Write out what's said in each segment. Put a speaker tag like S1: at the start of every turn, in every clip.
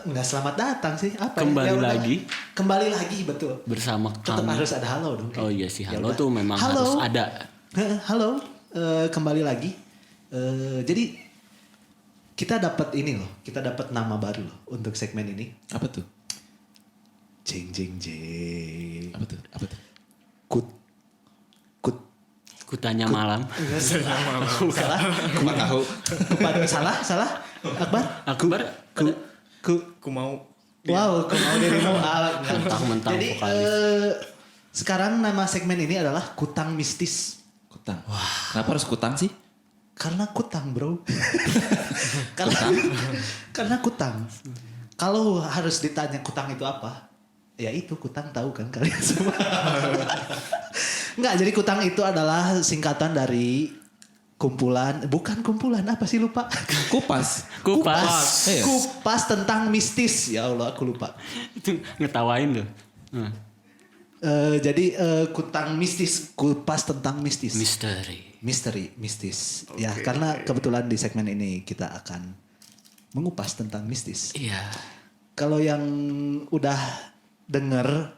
S1: nggak selamat datang sih. Apa
S2: Kembali
S1: ya?
S2: lagi.
S1: Kembali lagi betul.
S2: Bersama
S1: Tetap
S2: kami.
S1: harus ada halo dong.
S2: Oh iya sih, halo
S1: Yaudah.
S2: tuh memang harus ada.
S1: Halo, kembali lagi. Jadi kita dapat ini loh, kita dapat nama baru loh untuk segmen ini.
S3: Apa tuh?
S1: Jeng jeng jeng.
S3: Apa tuh?
S1: Kut.
S2: Kutanya malam.
S1: Salah.
S3: Kupat tahu.
S1: Salah.
S2: Akbar.
S1: Ku mau. Wow, ku mau dirimu.
S2: Mentang-mentang
S1: Jadi sekarang nama segmen ini adalah Kutang Mistis.
S3: Kutang. Wah. Kenapa harus kutang sih?
S1: Karena kutang bro. Karena kutang. Kalau harus ditanya kutang itu apa? Ya itu kutang, tahu kan kalian semua. Enggak, jadi kutang itu adalah singkatan dari bukan kumpulan, apa sih lupa?
S3: Kupas. Iya.
S1: Kupas tentang mistis. Ya Allah, aku lupa.
S2: Itu ngetawain loh.
S1: Jadi kutang mistis, kupas tentang mistis.
S2: Misteri.
S1: Mistis. Ya, karena kebetulan di segmen ini kita akan mengupas tentang mistis.
S2: Iya.
S1: Kalau yang udah denger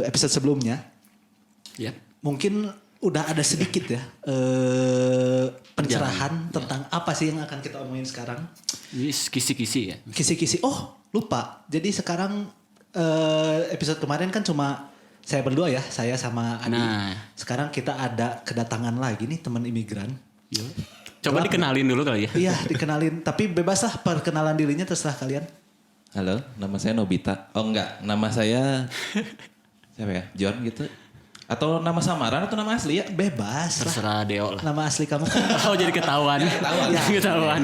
S1: episode sebelumnya,
S2: Ya.
S1: mungkin udah ada sedikit ya pencerahan tentang apa sih yang akan kita omongin sekarang.
S2: Ini kisi-kisi ya.
S1: Kisi-kisi. Oh, lupa. Jadi sekarang episode kemarin kan cuma saya berdua ya, saya sama Adi.
S2: Nah.
S1: Sekarang kita ada kedatangan lagi nih teman imigran.
S2: Coba dikenalin dulu kali ya.
S1: Iya, dikenalin. Tapi bebas lah perkenalan dirinya, terserah kalian.
S3: Halo, nama saya Nobita. Oh enggak, nama saya siapa ya? John gitu. Atau nama samaran atau nama asli ya?
S1: Bebas lah.
S2: Terserah Deo lah.
S1: Nama asli kamu.
S2: Oh jadi ketahuan. Ketahuan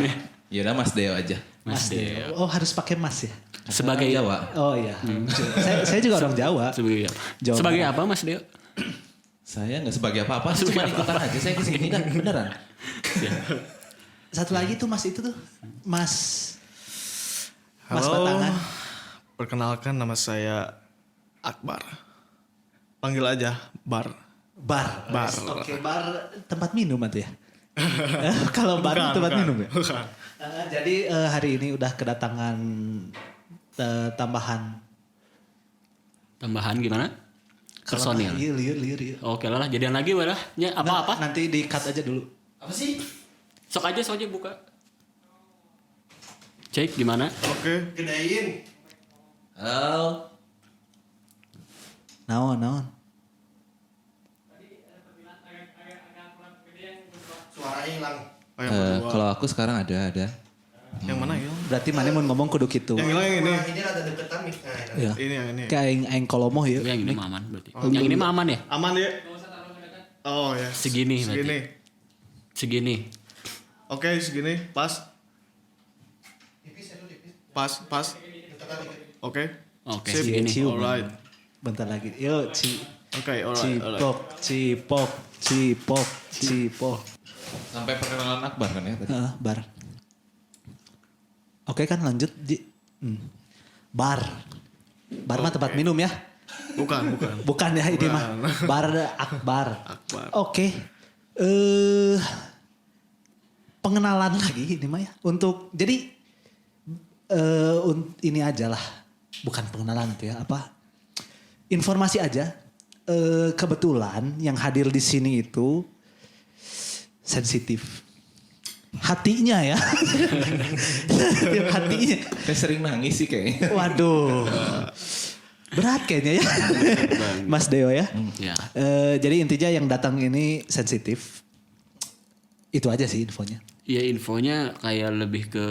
S2: ya.
S3: Ya udah Mas Deo aja.
S2: Mas Deo.
S1: Oh, harus pakai mas ya?
S2: Sebagai
S3: Jawa.
S1: Oh iya. Saya juga orang Jawa. Jawa
S2: Sebagai
S1: Barat.
S2: apa Mas Deo?
S3: Saya nggak sebagai apa-apa, cuma ikutan aja. Saya kesini kan beneran.
S1: Satu lagi tuh mas itu tuh. Mas
S4: Halo,
S1: Batangan.
S4: perkenalkan nama saya Akbar. Panggil aja Bar.
S1: Bar.
S4: Bar.
S1: Oke, bar tempat minum atau ya? Kalau bar itu tempat minum ya?
S4: Bukan.
S1: Jadi hari ini udah kedatangan tambahan.
S2: Tambahan gimana? Personil.
S1: Iya, liur.
S2: Oke lah, jadian lagi wadah. Ya, apa-apa?
S1: Nanti di cut aja dulu.
S3: Apa sih?
S2: Sok aja buka. Cek gimana?
S4: Oke.
S3: Gedein. Halo.
S1: Naon.
S3: Suaranya hilang.
S4: Oh, yang kedua.
S3: Kalau aku sekarang ada.
S4: Yang mana ya?
S1: Berarti mana mau ngomong kudu gitu.
S4: Yang hilang yang ini.
S3: Ini rada deketan nih.
S1: Iya.
S4: Ini yang ini.
S1: Kayak aing kolomoh ya.
S2: Yang ini mah aman berarti. Yang ini mah aman ya?
S4: Aman ya? Oh ya.
S2: Segini berarti.
S4: Segini.
S2: Segini.
S4: Oke, segini. Pas. Pas. Oke.
S2: Oke,
S4: Sip.
S2: segini.
S1: Cium.
S4: Alright.
S1: Bentar lagi. Yuk,
S4: Oke, alright.
S1: Cipok.
S3: Sampai perkenalan Akbar kan ya tadi.
S1: Bar. Oke kan lanjut. Bar mah tempat minum ya.
S4: Bukan.
S1: Bukan ya ini mah. Bar Akbar.
S4: Akbar.
S1: Oke. Pengenalan lagi ini mah ya. Untuk jadi ini aja lah. Bukan pengenalan tuh ya, apa? Informasi aja. Kebetulan yang hadir di sini itu sensitif. Hatinya ya. Sensitif hatinya.
S3: Saya sering nangis sih kayaknya.
S1: Waduh. Berat kayaknya ya. Mas Deo ya.
S2: Ya.
S1: Jadi intinya yang datang ini sensitif. Itu aja sih infonya.
S2: Ya infonya kayak lebih ke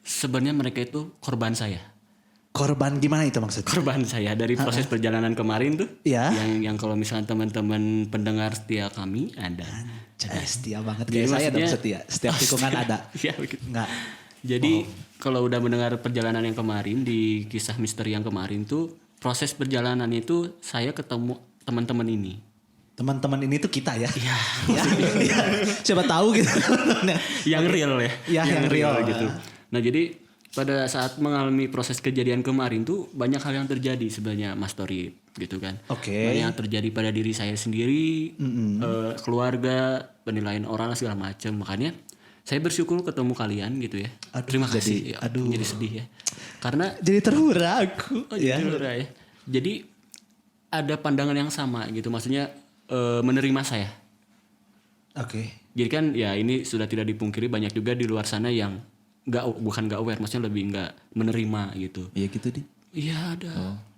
S2: sebenarnya mereka itu korban saya.
S1: Korban gimana itu maksudnya?
S2: Korban saya dari proses perjalanan kemarin tuh.
S1: Iya.
S2: Yang kalau misalnya teman-teman pendengar setia kami ada.
S1: Jadi setia banget
S2: Jadi
S1: kayak saya dong
S2: maksudnya-
S1: setia. Setiap tikungan ada.
S2: Iya begitu.
S1: Enggak.
S2: Jadi kalau udah mendengar perjalanan yang kemarin di kisah misteri yang kemarin tuh proses perjalanan itu saya ketemu teman-teman ini.
S1: Teman-teman ini tuh kita ya.
S2: Iya.
S1: Ya. Siapa tahu gitu.
S2: Yang real ya.
S1: Ya, yang real.
S2: gitu. Nah jadi pada saat mengalami proses kejadian kemarin tuh banyak hal yang terjadi sebenarnya Mas Tori gitu kan.
S1: Oke.
S2: Banyak yang terjadi pada diri saya sendiri, keluarga, penilaian orang segala macam. Makanya saya bersyukur ketemu kalian gitu ya.
S1: Aduh,
S2: Terima kasih.
S1: jadi- aduh.
S2: Jadi sedih ya. Karena
S1: Jadi terhura aku.
S2: ya. Jadi ada pandangan yang sama gitu. Maksudnya menerima saya.
S1: Oke.
S2: Jadi kan ya ini sudah tidak dipungkiri banyak juga di luar sana yang bukan nggak aware, maksudnya lebih nggak menerima gitu.
S3: Iya gitu di.
S2: Iya ada.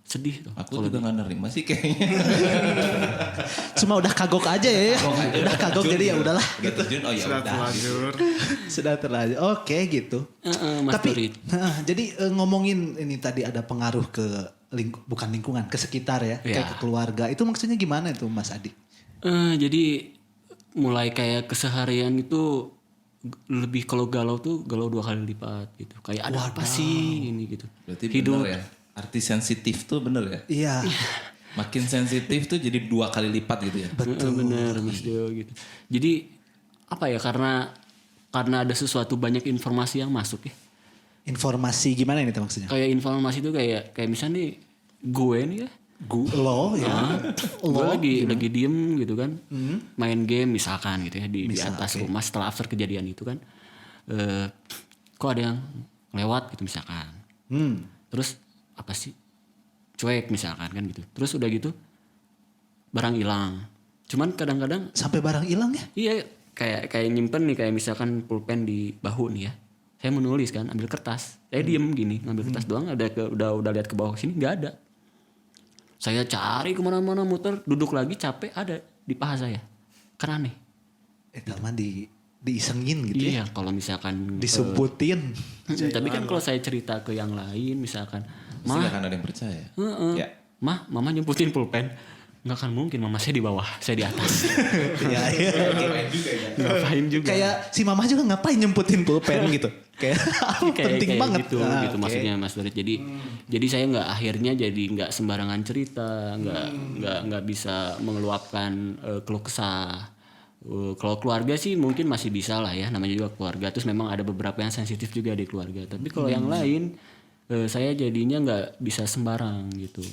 S2: Sedih tuh.
S3: Aku juga nggak nerima sih kayaknya.
S1: Cuma udah kagok aja ya. Udah kagok jadi ya udahlah.
S3: Udah terjun, oh ya
S4: Sudah
S3: udah.
S4: terlanjur.
S1: Sudah terlanjur. Oke gitu.
S2: Mas
S1: Tapi
S2: Turit.
S1: jadi ngomongin ini tadi ada pengaruh ke bukan lingkungan, ke sekitar ya,
S2: Ya.
S1: kayak ke keluarga. Itu maksudnya gimana itu Mas Adi?
S2: Jadi mulai kayak keseharian itu lebih kalau galau tuh galau 2 kali lipat gitu. Kayak ada apa sih ini gitu.
S3: Berarti
S2: Hidup.
S3: bener ya. Arti sensitif tuh bener ya.
S1: Iya.
S3: Makin sensitif tuh jadi 2 kali lipat gitu ya.
S2: Bener Mas Dio gitu. Jadi apa ya karena ada sesuatu banyak informasi yang masuk ya.
S1: Informasi gimana ini tuh maksudnya?
S2: Kayak informasi itu kayak misalnya nih gue nih ya.
S1: Lo ya.
S2: Gue lagi diem gitu kan. Main game misalkan gitu ya di atas rumah setelah after kejadian itu kan. Kok ada yang lewat gitu misalkan. Terus apa sih? Cuek misalkan kan gitu. Terus udah gitu barang hilang. Cuman kadang-kadang
S1: Sampai barang hilang ya?
S2: iya kayak nyimpen nih kayak misalkan pulpen di bahu nih ya. Saya menulis kan ambil kertas. Saya diem gini ngambil kertas doang udah lihat ke bawah sini nggak ada. Saya cari kemana-mana muter duduk lagi capek ada di paha saya. Kan aneh.
S1: Teman diisengin gitu ya.
S2: Iya kalau misalkan
S1: Disebutin.
S2: tapi kan kalau saya cerita ke yang lain misalkan
S3: Pasti gak akan ada yang percaya. Ya.
S2: Mah mama nyemputin pulpen. Nggak akan mungkin mama saya di bawah, saya di atas.
S1: Iya, iya.
S2: Ngapain juga.
S1: Kayak si mama juga ngapain nyemputin pulpen gitu. Kayak penting
S2: kayak
S1: banget.
S2: gitu,
S1: Ah,
S2: gitu
S1: oke.
S2: maksudnya Mas Dorit. Jadi saya nggak akhirnya jadi nggak sembarangan cerita, nggak bisa mengeluapkan keluh kesah. Kalau keluarga sih mungkin masih bisa lah ya, namanya juga keluarga. Terus memang ada beberapa yang sensitif juga di keluarga. Tapi kalau yang lain, saya jadinya nggak bisa sembarang gitu.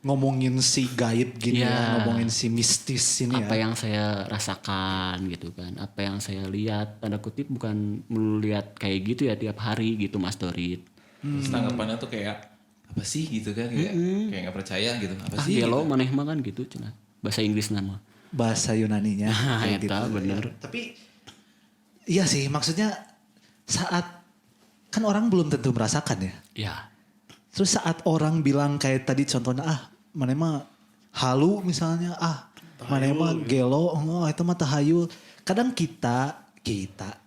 S1: Ngomongin si gaib gini
S2: Iya.
S1: ya, ngomongin si mistis ini
S2: Apa
S1: ya.
S2: yang saya rasakan gitu kan, apa yang saya lihat, tanda kutip bukan melihat kayak gitu ya tiap hari gitu Mas Dorit.
S3: Terus tanggapannya tuh kayak apa sih gitu kan kayak nggak percaya gitu. Apa sih?
S2: Gelo
S3: Gitu.
S2: maneh mah kan gitu cina. Bahasa Inggris nama.
S1: Bahasa Yunaninya.
S2: Nah,
S1: kayak
S2: eta bener.
S1: ya. Tapi iya sih maksudnya saat kan orang belum tentu merasakan ya.
S2: Ya.
S1: Terus saat orang bilang kayak tadi contohnya mana mah halu misalnya mana mah gelo itu mah tahayul. Kadang kita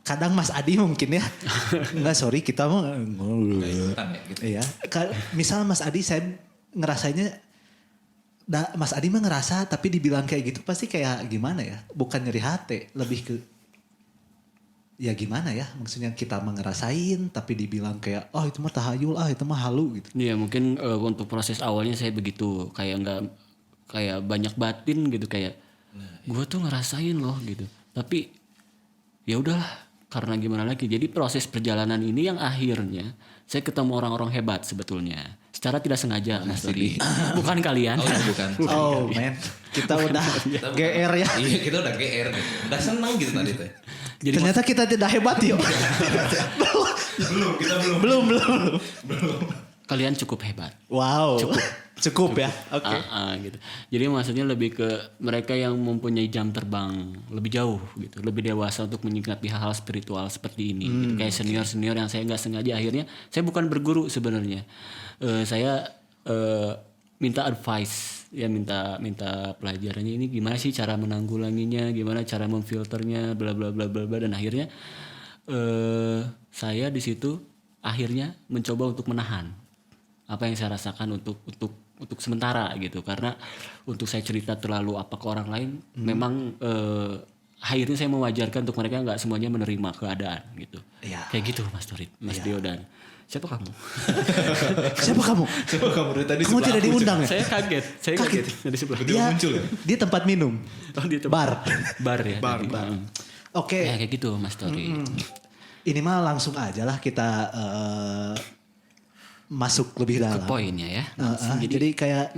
S1: kadang Mas Adi mungkin ya. Enggak sorry kita mah
S3: Nggak ikutan ya gitu.
S1: iya. Misalnya Mas Adi saya ngerasainnya Mas Adi mah ngerasa tapi dibilang kayak gitu pasti kayak gimana ya? Bukan nyeri hati, lebih ke ya gimana ya? Maksudnya kita mah ngerasain tapi dibilang kayak itu mah tahayul, itu mah halu gitu.
S2: Iya mungkin untuk proses awalnya saya begitu kayak nggak kayak banyak batin gitu kayak gue tuh ngerasain loh gitu. Tapi ya udahlah karena gimana lagi. Jadi proses perjalanan ini yang akhirnya saya ketemu orang-orang hebat sebetulnya. Secara tidak sengaja Mas Dori. Bukan kalian.
S3: Oh bukan.
S1: Oh man, kita udah GR ya.
S3: Iya kita udah GR nih. Udah seneng gitu tadi tuh.
S2: Jadi
S1: Ternyata kita tidak hebat yuk. belum.
S2: kalian cukup hebat.
S1: Wow, cukup ya. Oke.
S2: Gitu. Jadi maksudnya lebih ke mereka yang mempunyai jam terbang lebih jauh gitu, lebih dewasa untuk menyikapi hal-hal spiritual seperti ini. Gitu. Kayak senior yang saya nggak sengaja akhirnya saya bukan berguru sebenarnya. Saya minta advice ya minta pelajarannya ini gimana sih cara menanggulanginya, gimana cara memfilternya, bla bla bla bla bla dan akhirnya saya di situ akhirnya mencoba untuk menahan apa yang saya rasakan untuk sementara gitu karena untuk saya cerita terlalu apa ke orang lain memang akhirnya saya mewajarkan untuk mereka nggak semuanya menerima keadaan gitu.
S1: Iya.
S2: Kayak gitu Mas Dorit, Mas Dio dan siapa kamu?
S1: Siapa kamu?
S3: Coba kamu dari tadi
S1: Kamu tidak diundang ya?
S2: Saya kaget dari sebelah.
S1: Dia tempat minum.
S2: Oh, di tempat-
S1: Bar.
S2: bar ya.
S4: Bar,
S2: tadi.
S4: bar.
S1: Oke.
S2: Ya, kayak gitu Mas Dorit.
S1: Ini mah langsung aja lah kita masuk lebih
S2: Ke
S1: dalam.
S2: poinnya ya.
S1: Jadi kayak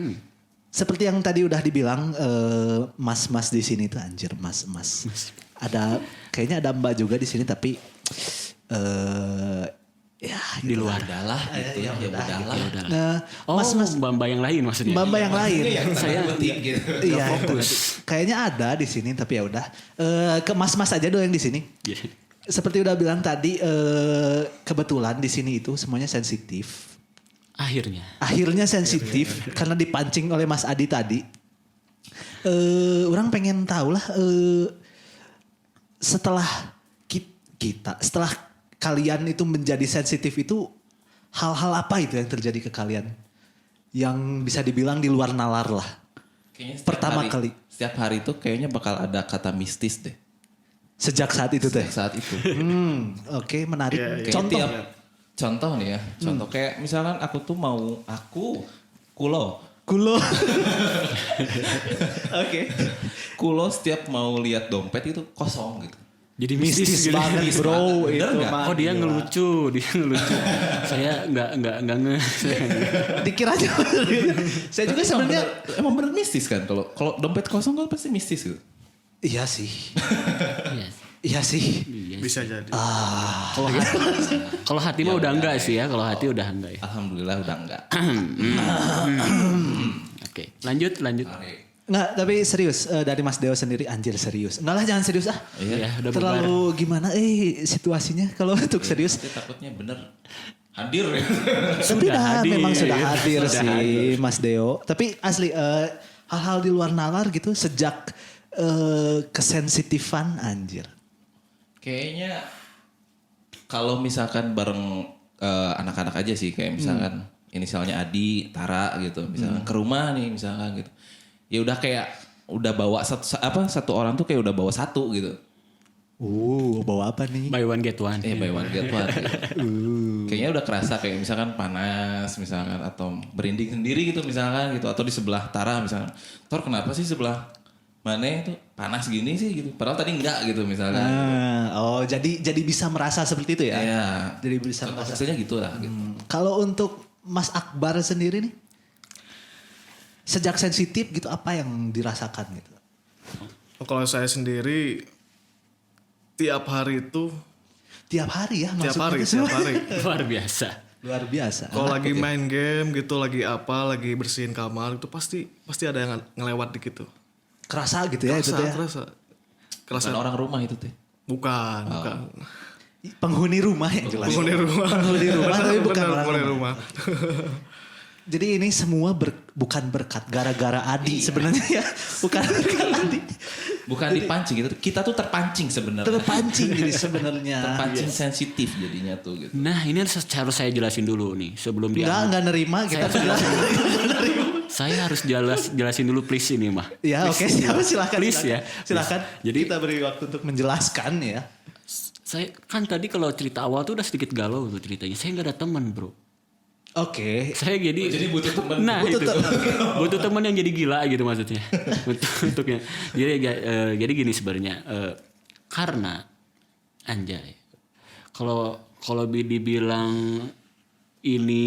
S1: seperti yang tadi udah dibilang mas-mas di sini tuh anjir mas-mas. Ada kayaknya ada Mbak juga di sini tapi ya
S2: Di luar.
S3: Udahlah gitu ya, udahlah.
S1: Nah,
S2: Oh, Mbak yang lain maksudnya.
S1: Mbak yang lain.
S3: Saya gitu.
S1: Iya, kayaknya ada di sini tapi ya udah. Ke mas-mas aja dong yang di sini.
S2: Iya.
S1: Seperti udah bilang tadi, kebetulan di sini itu semuanya sensitif. Akhirnya sensitif karena dipancing oleh Mas Adi tadi. Orang pengen tahu lah, setelah setelah kalian itu menjadi sensitif itu hal-hal apa itu yang terjadi ke kalian? Yang bisa dibilang di luar nalar lah.
S3: Kayaknya
S1: Pertama kali.
S3: Setiap hari itu kayaknya bakal ada kata mistis deh.
S1: Sejak saat itu teh.
S3: Saat itu.
S1: Oke, menarik.
S4: Iya, iya.
S1: Contoh.
S3: Contoh nih ya. Contoh kayak misalkan aku tuh kulo.
S1: Oke.
S3: Kulo setiap mau lihat dompet itu kosong gitu.
S2: Jadi
S1: Mistis
S2: gitu.
S1: banget bro itu
S3: Bener nggak?
S1: mah.
S2: Oh dia
S1: gila.
S2: ngelucu. Saya nggak nge.
S1: Dikira aja. Saya juga sebenarnya
S3: Emang bener mistis kan kalau dompet kosong kan pasti mistis gitu.
S1: iya sih.
S2: Yes.
S1: Iya sih.
S2: Iya.
S4: Bisa jadi.
S2: Kalau hati mah udah enggak sih ya. Kalau hati udah enggak ya.
S3: Alhamdulillah udah enggak.
S2: Oke, lanjut.
S1: Nggak, tapi serius dari Mas Deo sendiri anjir serius. Enggak lah jangan serius ah.
S2: Ya, udah
S1: Terlalu gimana situasinya kalau untuk serius.
S3: Tapi takutnya bener hadir ya.
S1: Tapi memang sudah hadir
S2: Sudah
S1: sih Mas Deo. Tapi asli hal-hal di luar nalar gitu sejak kesensitifan anjir.
S3: Kayaknya kalau misalkan bareng anak-anak aja sih kayak misalkan inisialnya Adi, Tara gitu, misalkan ke rumah nih misalkan gitu. Ya udah kayak udah bawa satu orang tuh kayak udah bawa satu gitu.
S1: Bawa apa nih?
S2: Buy one get one.
S3: Buy one get one. Gitu. Kayaknya udah kerasa kayak misalkan panas misalkan atau berinding sendiri gitu misalkan gitu atau di sebelah Tara misalkan. Tor kenapa sih sebelah mana itu panas gini sih gitu. Padahal tadi enggak gitu misalkan.
S1: Jadi bisa merasa seperti itu ya?
S3: Iya.
S1: Jadi bisa merasa.
S3: Hasilnya gitu lah gitu.
S1: Kalau untuk Mas Akbar sendiri nih, sejak sensitif gitu apa yang dirasakan gitu?
S4: Kalau saya sendiri tiap hari itu
S1: Tiap hari ya
S4: tiap
S1: maksudnya
S4: hari,
S1: itu
S4: tiap hari.
S2: Luar biasa.
S1: luar biasa.
S4: Kalau lagi main game gitu, lagi lagi bersihin kamar itu pasti ada yang ngelewat dikit tuh.
S1: Kerasa gitu ya itu teh.
S4: Kerasa.
S3: Bukan orang rumah itu teh.
S4: Bukan.
S1: Penghuni rumah yang jelas.
S4: Penghuni rumah.
S1: Penghuni rumah tapi bukan
S4: Bener,
S1: orang
S4: penghuni
S1: rumah.
S4: rumah.
S1: Jadi ini semua bukan berkat gara-gara Adi sebenarnya ya. Bukan berkat Adi.
S3: Bukan dipancing gitu. Kita tuh terpancing sebenarnya.
S1: Terpancing jadi sebenarnya.
S3: Terpancing sensitif jadinya tuh gitu.
S2: Nah ini harus saya jelasin dulu nih sebelum dia.
S1: Enggak nerima kita
S2: Saya harus jelasin dulu please ini mah.
S1: Ya oke silakan.
S2: Please ya.
S1: Silakan.
S2: Jadi
S1: kita beri waktu untuk menjelaskan ya.
S2: saya kan tadi kalau cerita awal tuh udah sedikit galau tuh ceritanya. Saya nggak ada teman bro.
S1: Oke.
S2: Saya jadi
S3: butuh teman.
S2: Nah itu butuh teman yang jadi gila gitu maksudnya. Untuknya. Jadi gini sebenarnya karena anjay kalau dibilang ini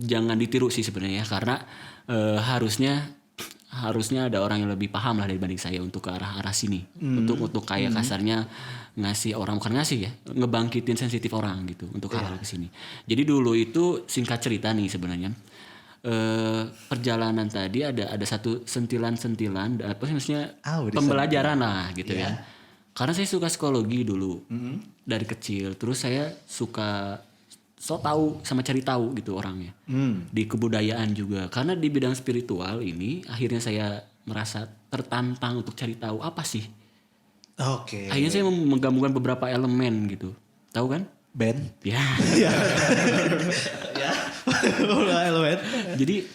S2: jangan ditiru sih sebenarnya ya, karena harusnya ada orang yang lebih paham lah dibanding saya untuk ke arah sini. Untuk kayak kasarnya ngasih orang, bukan ngasih ya, ngebangkitin sensitif orang gitu untuk hal ke sini. Jadi dulu itu singkat cerita nih sebenarnya. Perjalanan tadi ada satu sentilan apa sih maksudnya pembelajaran lah gitu ya. Karena saya suka psikologi dulu dari kecil, terus saya suka tahu sama cari tahu gitu orangnya. Di kebudayaan juga. Karena di bidang spiritual ini akhirnya saya merasa tertantang untuk cari tahu apa sih.
S1: Oke.
S2: Akhirnya saya menggabungkan beberapa elemen gitu. Tahu kan?
S1: Ben.
S2: Ya.
S1: Ya. Elemen.
S2: Jadi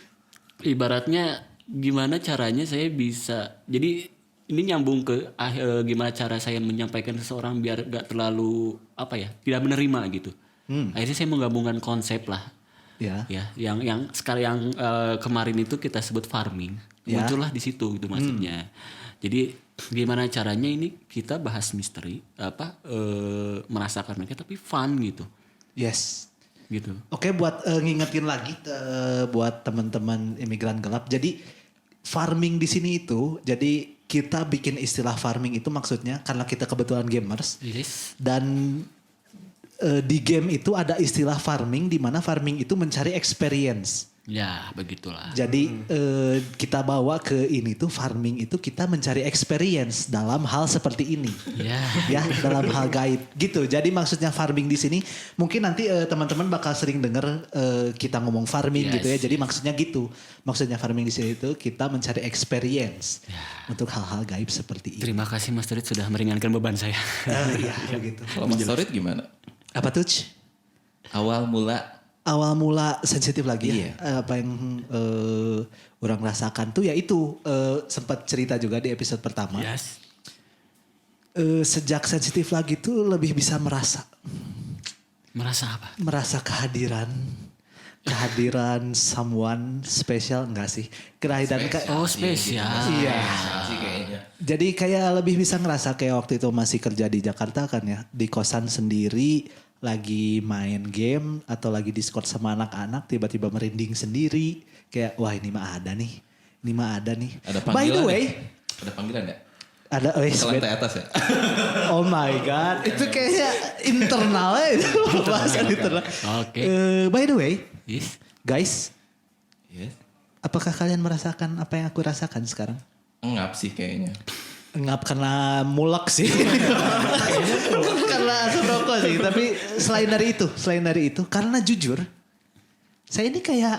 S2: ibaratnya gimana caranya saya bisa. Jadi ini nyambung ke gimana cara saya menyampaikan seseorang biar gak terlalu tidak menerima gitu. Akhirnya saya menggabungkan konsep lah.
S1: Ya.
S2: Ya, yang sekarang kemarin itu kita sebut farming. Muncullah di situ gitu maksudnya. Jadi gimana caranya ini kita bahas misteri merasakan mereka tapi fun gitu.
S1: Yes.
S2: Gitu.
S1: Oke, buat ngingetin lagi buat teman-teman imigran gelap. Jadi farming di sini itu, jadi kita bikin istilah farming itu maksudnya karena kita kebetulan gamers
S2: Yes.
S1: dan di game itu ada istilah farming, di mana farming itu mencari experience.
S2: Ya, begitulah.
S1: Jadi kita bawa ke ini tuh farming itu kita mencari experience dalam hal seperti ini.
S2: Ya.
S1: Ya, dalam hal gaib gitu. Jadi maksudnya farming di sini mungkin nanti teman-teman bakal sering dengar kita ngomong farming gitu ya. Jadi maksudnya gitu. Maksudnya farming di sini itu kita mencari experience untuk hal-hal gaib seperti ini.
S2: Terima kasih Mas Turit sudah meringankan beban saya.
S1: Iya, begitu.
S3: Kalau Mas Torit gimana?
S1: Apa tuh?
S3: Awal mula
S1: Sensitif lagi
S3: Iya.
S1: ya. Apa yang orang rasakan tuh ya itu sempat cerita juga di episode pertama.
S2: Yes.
S1: Sejak sensitif lagi tuh lebih bisa merasa
S2: Merasa apa?
S1: kehadiran someone spesial enggak sih? Kehadiran
S2: Oh, spesial.
S1: Iya.
S3: sih kayaknya.
S1: Jadi kayak lebih bisa ngerasa kayak waktu itu masih kerja di Jakarta kan ya, di kosan sendiri, lagi main game atau lagi Discord sama anak-anak, tiba-tiba merinding sendiri, kayak wah ini mah ada nih,
S3: Ada
S1: By the
S3: panggilan
S1: way,
S3: Ada panggilan nggak?
S1: ada
S3: Ke lantai atas ya?
S1: oh my god, itu kayaknya internal ya, itu bahasan internal.
S2: Oke.
S1: By the way,
S2: Yes.
S1: guys,
S3: Yes.
S1: apakah kalian merasakan apa yang aku rasakan sekarang?
S3: Engap sih kayaknya.
S1: Ngap karena mulek sih. Karena asap rokok sih. Tapi selain dari itu. Karena jujur. Saya ini kayak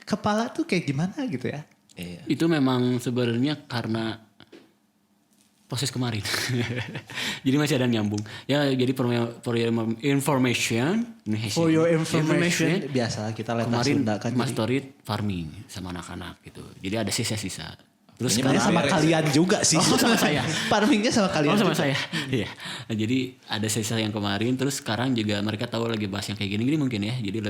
S1: kepala tuh kayak gimana gitu ya.
S3: Iya.
S2: Itu memang sebenarnya karena proses kemarin. Jadi masih ada nyambung. Ya jadi for your information.
S1: For your information. Biasa kita letak
S2: Kemarin
S1: Sunda kan.
S2: Mas
S1: jadi-
S2: Torit farming sama anak-anak gitu. Jadi ada sisa-sisa. Terus
S1: Sebenarnya sama
S3: beres.
S1: kalian juga sih.
S2: Oh, sama saya.
S1: Farmingnya sama kalian
S2: Oh sama
S1: juga.
S2: saya. Iya. Nah, jadi ada sisa yang kemarin terus sekarang juga mereka tahu lagi bahas yang kayak gini-gini mungkin ya. Jadi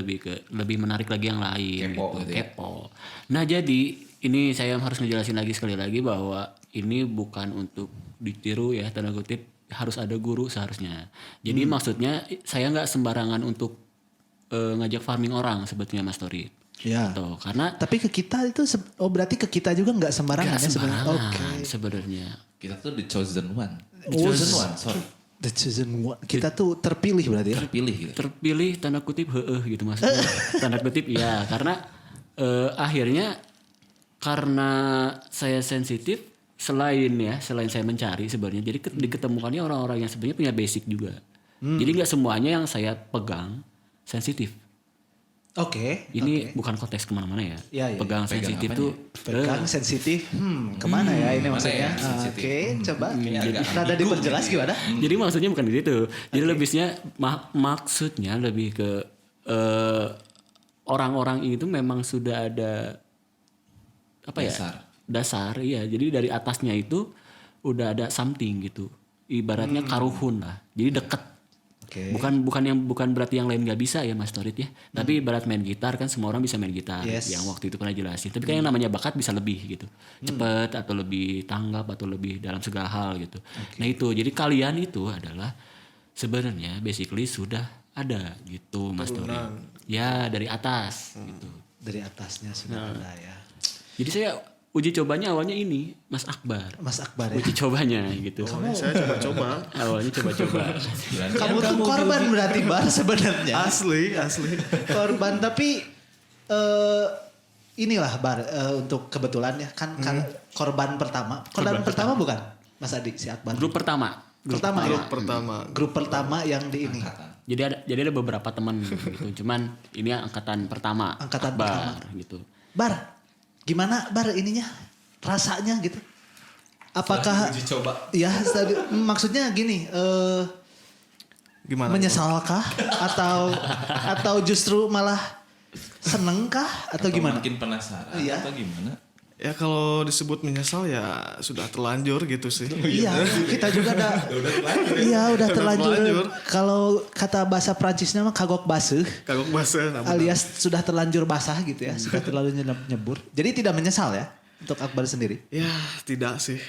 S2: lebih menarik lagi yang lain
S3: Kepo gitu ya.
S2: Kepo. Nah, jadi ini saya harus ngejelasin lagi sekali lagi bahwa ini bukan untuk ditiru ya tanda kutip, harus ada guru seharusnya. Jadi maksudnya saya nggak sembarangan untuk ngajak farming orang sebetulnya Mas Torit.
S1: Ya.
S2: Tuh, karena
S1: Tapi ke kita itu, berarti ke kita juga nggak sembarangan
S2: nggak
S1: ya sebenarnya.
S2: sembarangan
S1: Oke.
S2: sebenarnya.
S3: Kita tuh the chosen one. The
S1: Oh,
S3: chosen one, sorry.
S1: The chosen one. Kita tuh terpilih berarti ya.
S3: Terpilih gitu.
S2: Terpilih tanda kutip gitu maksudnya. Tanda kutip ya karena akhirnya karena saya sensitif selain saya mencari sebenarnya jadi diketemukannya orang-orang yang sebenarnya punya basic juga. Jadi nggak semuanya yang saya pegang sensitif.
S1: Oke.
S2: Ini bukan konteks kemana-mana ya.
S1: Iya, iya.
S2: Pegang sensitif
S3: apanya?
S2: tuh
S1: Pegang sensitif, kemana ya ini maksudnya?
S3: ya sensitif?
S1: Oke, coba.
S3: agak
S1: Rada diperjelas gimana?
S2: Jadi maksudnya bukan gitu. Jadi lebihnya maksudnya lebih ke orang-orang itu memang sudah ada apa ya? Dasar, iya. Jadi dari atasnya itu udah ada something gitu. Ibaratnya karuhun lah. Jadi deket.
S1: Oke.
S2: Bukan berarti yang lain nggak bisa ya Mas Torit ya. Tapi ibarat main gitar kan semua orang bisa main gitar.
S1: Yes.
S2: Yang waktu itu pernah jelasin. Tapi kan yang namanya bakat bisa lebih gitu. Cepet atau lebih tanggap atau lebih dalam segala hal gitu. Nah itu jadi kalian itu adalah sebenarnya basically sudah ada gitu Mas Torit. Ya dari atas gitu.
S1: Dari atasnya sudah ada ya.
S2: Jadi saya uji cobanya awalnya ini Mas Akbar.
S1: Mas Akbar ya.
S2: Uji cobanya gitu.
S4: Saya coba-coba.
S2: Awalnya coba-coba.
S1: Kamu tuh korban berarti Bar sebenarnya.
S4: Asli.
S1: Korban tapi inilah Bar untuk kebetulan ya kan korban pertama. Korban pertama bukan Mas Adi si Akbar.
S2: Grup pertama.
S1: Grup pertama yang di ini.
S2: Jadi ada beberapa teman gitu. Cuman ini angkatan pertama.
S1: Angkatan
S2: Akbar, gitu.
S1: Bar, gimana Bar ininya? Rasanya gitu. Apakah
S3: Uji coba.
S1: ya maksudnya gini,
S4: Gimana?
S1: menyesalkah atau justru malah senengkah atau gimana?
S3: Mungkin penasaran
S1: Iya.
S3: atau gimana?
S4: Ya kalau disebut menyesal ya sudah terlanjur gitu sih.
S1: Iya, kita juga Iya, udah terlanjur. Kalau kata bahasa Prancisnya mah kagok baseuh,
S4: Kagok bahasa.
S1: alias sudah terlanjur basah gitu ya, sudah terlalu nyebur. Jadi tidak menyesal ya untuk Akbar sendiri.
S4: Ya tidak sih.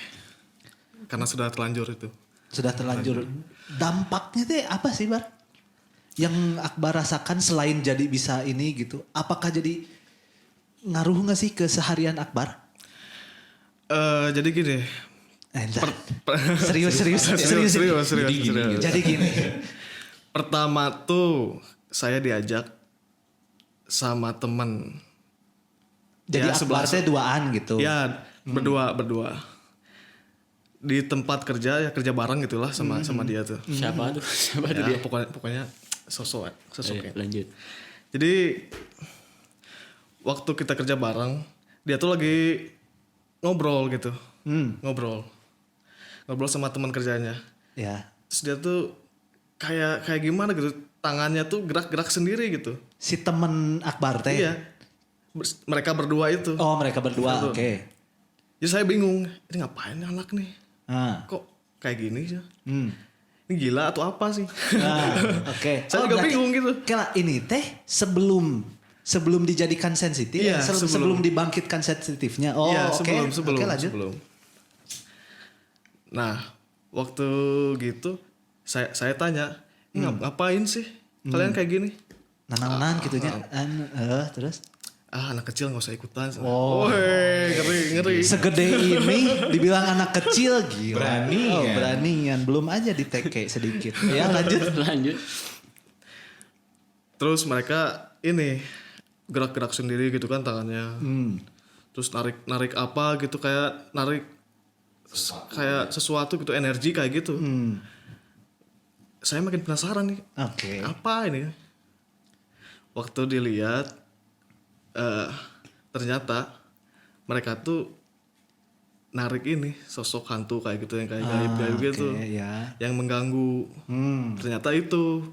S4: Karena sudah terlanjur itu.
S1: Sudah terlanjur. Dampaknya tuh apa sih, Bar? Yang Akbar rasakan selain jadi bisa ini gitu. Apakah jadi ngaruh gak sih ke seharian Akbar?
S4: Jadi gini.
S1: Serius.
S4: Serius.
S1: Jadi gini.
S4: Pertama tuh saya diajak sama temen.
S1: Jadi
S4: Ya,
S1: akbar teh duaan gitu.
S4: Ya berdua. Di tempat kerja ya kerja bareng gitulah sama dia tuh.
S2: Siapa tuh? Siapa tuh
S4: Ya,
S2: dia?
S4: pokoknya sosoknya.
S2: Ayo, lanjut.
S4: Jadi waktu kita kerja bareng, dia tuh lagi ngobrol gitu. Ngobrol sama teman kerjanya.
S1: Ya.
S4: Terus dia tuh kayak gimana gitu, tangannya tuh gerak-gerak sendiri gitu.
S1: Si temen akbar teh.
S4: Iya. Mereka berdua itu.
S1: Oh, mereka berdua.
S4: Betul.
S1: Oke.
S4: Jadi saya bingung, ini ngapain nih anak nih?
S1: Ah.
S4: Kok kayak gini sih?
S1: Hmm.
S4: Ini gila atau apa sih?
S1: Ah, oke.
S4: Saya juga
S1: berarti
S4: bingung gitu.
S1: Kela ini teh sebelum dijadikan sensitif,
S4: Iya,
S1: sebelum dibangkitkan sensitifnya. Oh,
S4: Iya,
S1: oke.
S4: sebelum,
S1: Oke, lanjut.
S4: sebelum. Nah, waktu gitu saya tanya, "Ini ngapain sih kalian kayak gini?"
S1: Nanan gitunya. Terus
S4: Anak kecil nggak usah ikutan.
S1: Oh.
S4: Woi, ngeri.
S1: segede ini dibilang anak kecil gila.
S3: Berani
S1: Oh,
S3: ya.
S1: beranian. Belum aja diteke sedikit. Ya, lanjut.
S2: Lanjut.
S4: Terus mereka ini gerak-gerak sendiri gitu kan tangannya. Terus narik apa gitu, kayak narik kayak sesuatu gitu, energi kayak gitu. Saya makin penasaran nih.
S1: Oke.
S4: Apa ini? Waktu dilihat ternyata mereka tuh narik ini sosok hantu kayak gitu yang kayak gaib-gaib gitu.
S1: Oke, ya.
S4: Yang mengganggu. Ternyata itu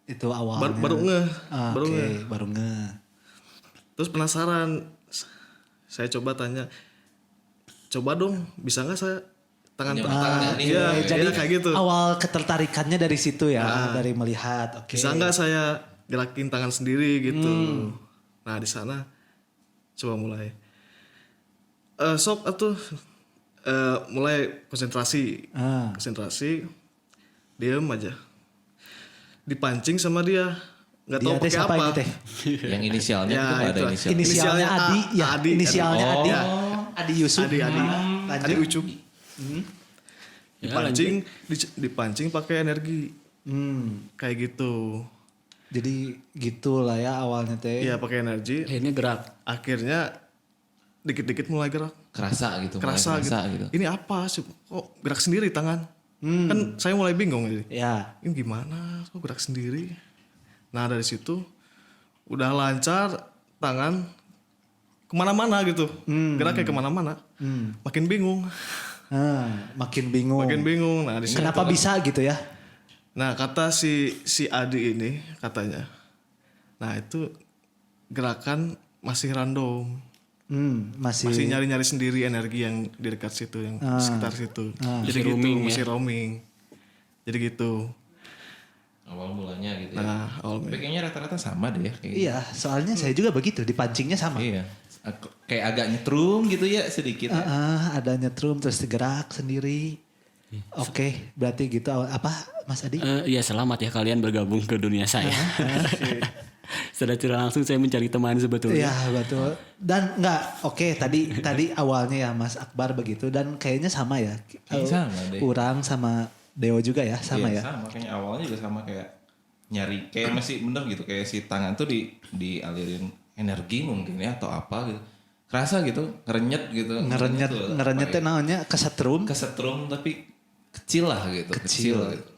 S1: Itu awalnya.
S4: baru ngeh.
S1: Oke, baru ngeh.
S4: Terus penasaran. Saya coba tanya, coba dong, bisa nggak saya tangan
S3: tangan ini.
S4: Iya,
S1: Jadi
S4: kayak gitu.
S1: awal ketertarikannya dari situ ya, dari melihat. Oke.
S4: Bisa nggak saya gerakin tangan sendiri gitu. Nah di sana coba mulai. Sok atuh mulai konsentrasi.
S1: Ah.
S4: Konsentrasi, diem aja. Dipancing sama dia. Nggak tahu
S1: Dia teh
S4: pakai
S1: siapa
S4: apa.
S1: ini teh?
S3: Yang inisialnya
S4: Ya,
S3: itu ada
S4: itulah.
S3: inisial.
S1: Inisialnya
S4: Inisialnya
S1: Adi, ya.
S4: Adi.
S1: Inisialnya
S4: Oh.
S1: Adi.
S4: Ya.
S1: Adi Yusuf.
S4: Adi.
S1: Lanjut.
S4: Adi Ucup.
S2: Ya,
S4: Dipancing pakai energi. Kayak gitu.
S1: Jadi gitulah ya awalnya teh.
S4: Iya pakai energi.
S2: Akhirnya gerak.
S4: Akhirnya dikit-dikit mulai gerak.
S3: Kerasa gitu. mulai
S4: Kerasa gitu. Ini apa sih? Kok gerak sendiri tangan? Kan saya mulai bingung jadi.
S1: Ya.
S4: Ini gimana? Kok gerak sendiri? Nah dari situ udah lancar tangan kemana-mana gitu. Geraknya kemana-mana. Makin bingung.
S1: Makin bingung.
S4: Makin bingung. Nah di situ.
S1: Kenapa bisa gitu ya?
S4: Nah kata si Adi ini katanya, nah itu gerakan masih random,
S1: Masih
S4: nyari-nyari sendiri energi yang di dekat situ, yang di sekitar situ. Jadi
S2: Masih
S4: gitu,
S2: roaming ya?
S4: masih roaming. Jadi gitu.
S3: Awal mulanya gitu ya.
S4: Nah awal
S3: Tapi kayaknya rata-rata sama deh ya. Kayak
S1: Iya, soalnya saya juga begitu, dipancingnya sama.
S3: Iya. Kayak agak nyetrum gitu ya sedikit.
S1: Ada nyetrum terus gerak sendiri. Oke, berarti gitu apa Mas Adi?
S2: Ya selamat ya kalian bergabung ke dunia saya. Secara tidak langsung saya mencari teman sebetulnya.
S1: Iya betul. Dan enggak, oke tadi awalnya ya Mas Akbar begitu dan kayaknya sama ya.
S3: Kayaknya sama deh.
S1: Kurang sama Deo juga ya, sama
S3: Iya,
S1: ya.
S3: Sama, kayaknya awalnya juga sama kayak nyari kayak masih bener gitu kayak si tangan tuh dialirin energi mungkin ya atau apa gitu. Kerasa gitu, ngerenyet gitu.
S1: Ngerenyet namanya kesetrum.
S3: Kesetrum tapi kecil lah gitu, kecil gitu.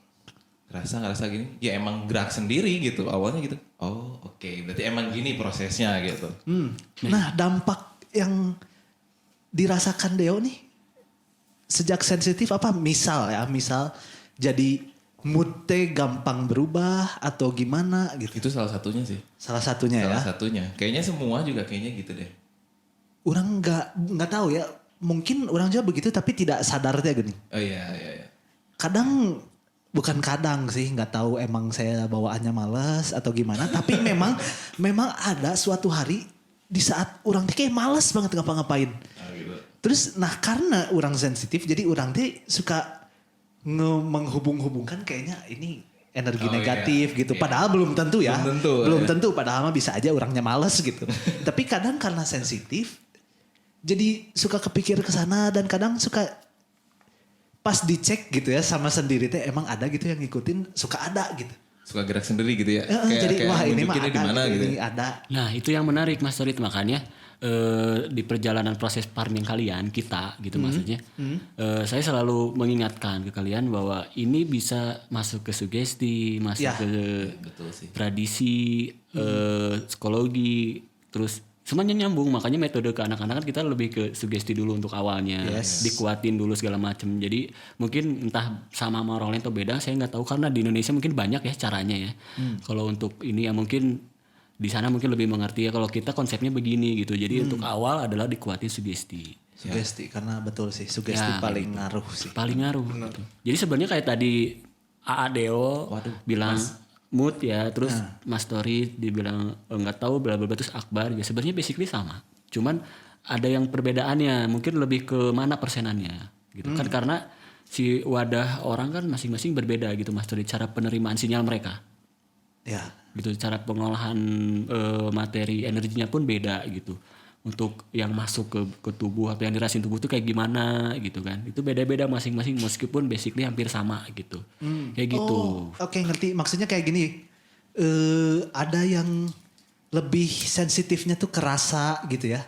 S3: Ngerasa gini, ya emang gerak sendiri gitu awalnya gitu. Oh oke, berarti emang gini prosesnya gitu.
S1: Nah, dampak yang dirasakan Deo nih sejak sensitif apa? Misal jadi mood teh gampang berubah atau gimana gitu.
S3: Itu salah satunya sih.
S1: Salah satunya ya.
S3: Salah satunya. Kayaknya semua juga kayaknya gitu deh.
S1: Orang nggak tahu ya. Mungkin orang juga begitu tapi tidak sadarnya gini.
S3: Oh iya.
S1: Kadang bukan kadang sih, nggak tahu emang saya bawaannya malas atau gimana. Tapi memang ada suatu hari di saat orang teh kayak malas banget ngapa-ngapain.
S3: Gitu.
S1: Terus nah karena orang sensitif jadi orang teh suka menghubung-hubungkan kayaknya ini energi negatif gitu.
S3: Iya.
S1: Padahal belum tentu ya.
S3: Belum tentu,
S1: Padahal mah bisa aja orangnya males gitu. Tapi kadang karena sensitif jadi suka kepikir ke sana dan kadang suka pas dicek gitu ya sama sendiri teh emang ada gitu yang ngikutin suka ada gitu.
S3: suka gerak sendiri gitu ya.
S1: Jadi wah ini mah
S3: nunjukinnya di mana
S1: ada,
S3: gitu.
S1: ini ada.
S2: Nah itu yang menarik Mas Torit, makanya di perjalanan proses farming kalian kita gitu maksudnya, saya selalu mengingatkan ke kalian bahwa ini bisa masuk ke sugesti, masuk
S1: Ya.
S2: ke
S3: Betul sih.
S2: tradisi, psikologi, terus semuanya nyambung. Makanya metode ke anak-anak kan kita lebih ke sugesti dulu untuk awalnya, dikuatin dulu segala macam. Jadi mungkin entah sama orang lain atau beda, saya nggak tahu karena di Indonesia mungkin banyak ya caranya ya. Kalau untuk ini ya mungkin di sana mungkin lebih mengerti ya. Kalau kita konsepnya begini gitu. Jadi untuk awal adalah dikuatin sugesti.
S1: Sugesti karena betul sih sugesti
S2: Ya,
S1: paling ngaruh sih.
S2: Paling ngaruh. Gitu. Jadi sebenarnya kayak tadi Deo bilang mood ya, terus Mas Tori dibilang nggak tahu bla bla bla, terus Akbar ya sebenarnya basically sama. Cuman ada yang perbedaannya, mungkin lebih ke mana persenannya gitu kan, karena si wadah orang kan masing-masing berbeda gitu Mas Tori, cara penerimaan sinyal mereka.
S1: Ya.
S2: Gitu, cara pengolahan materi energinya pun beda gitu. Untuk yang masuk ke tubuh atau yang dirasain tubuh itu kayak gimana gitu kan, itu beda-beda masing-masing meskipun basically hampir sama gitu. Kayak gitu.
S1: Oke, ngerti. Maksudnya kayak gini. Ada yang lebih sensitifnya tuh ke rasa gitu ya.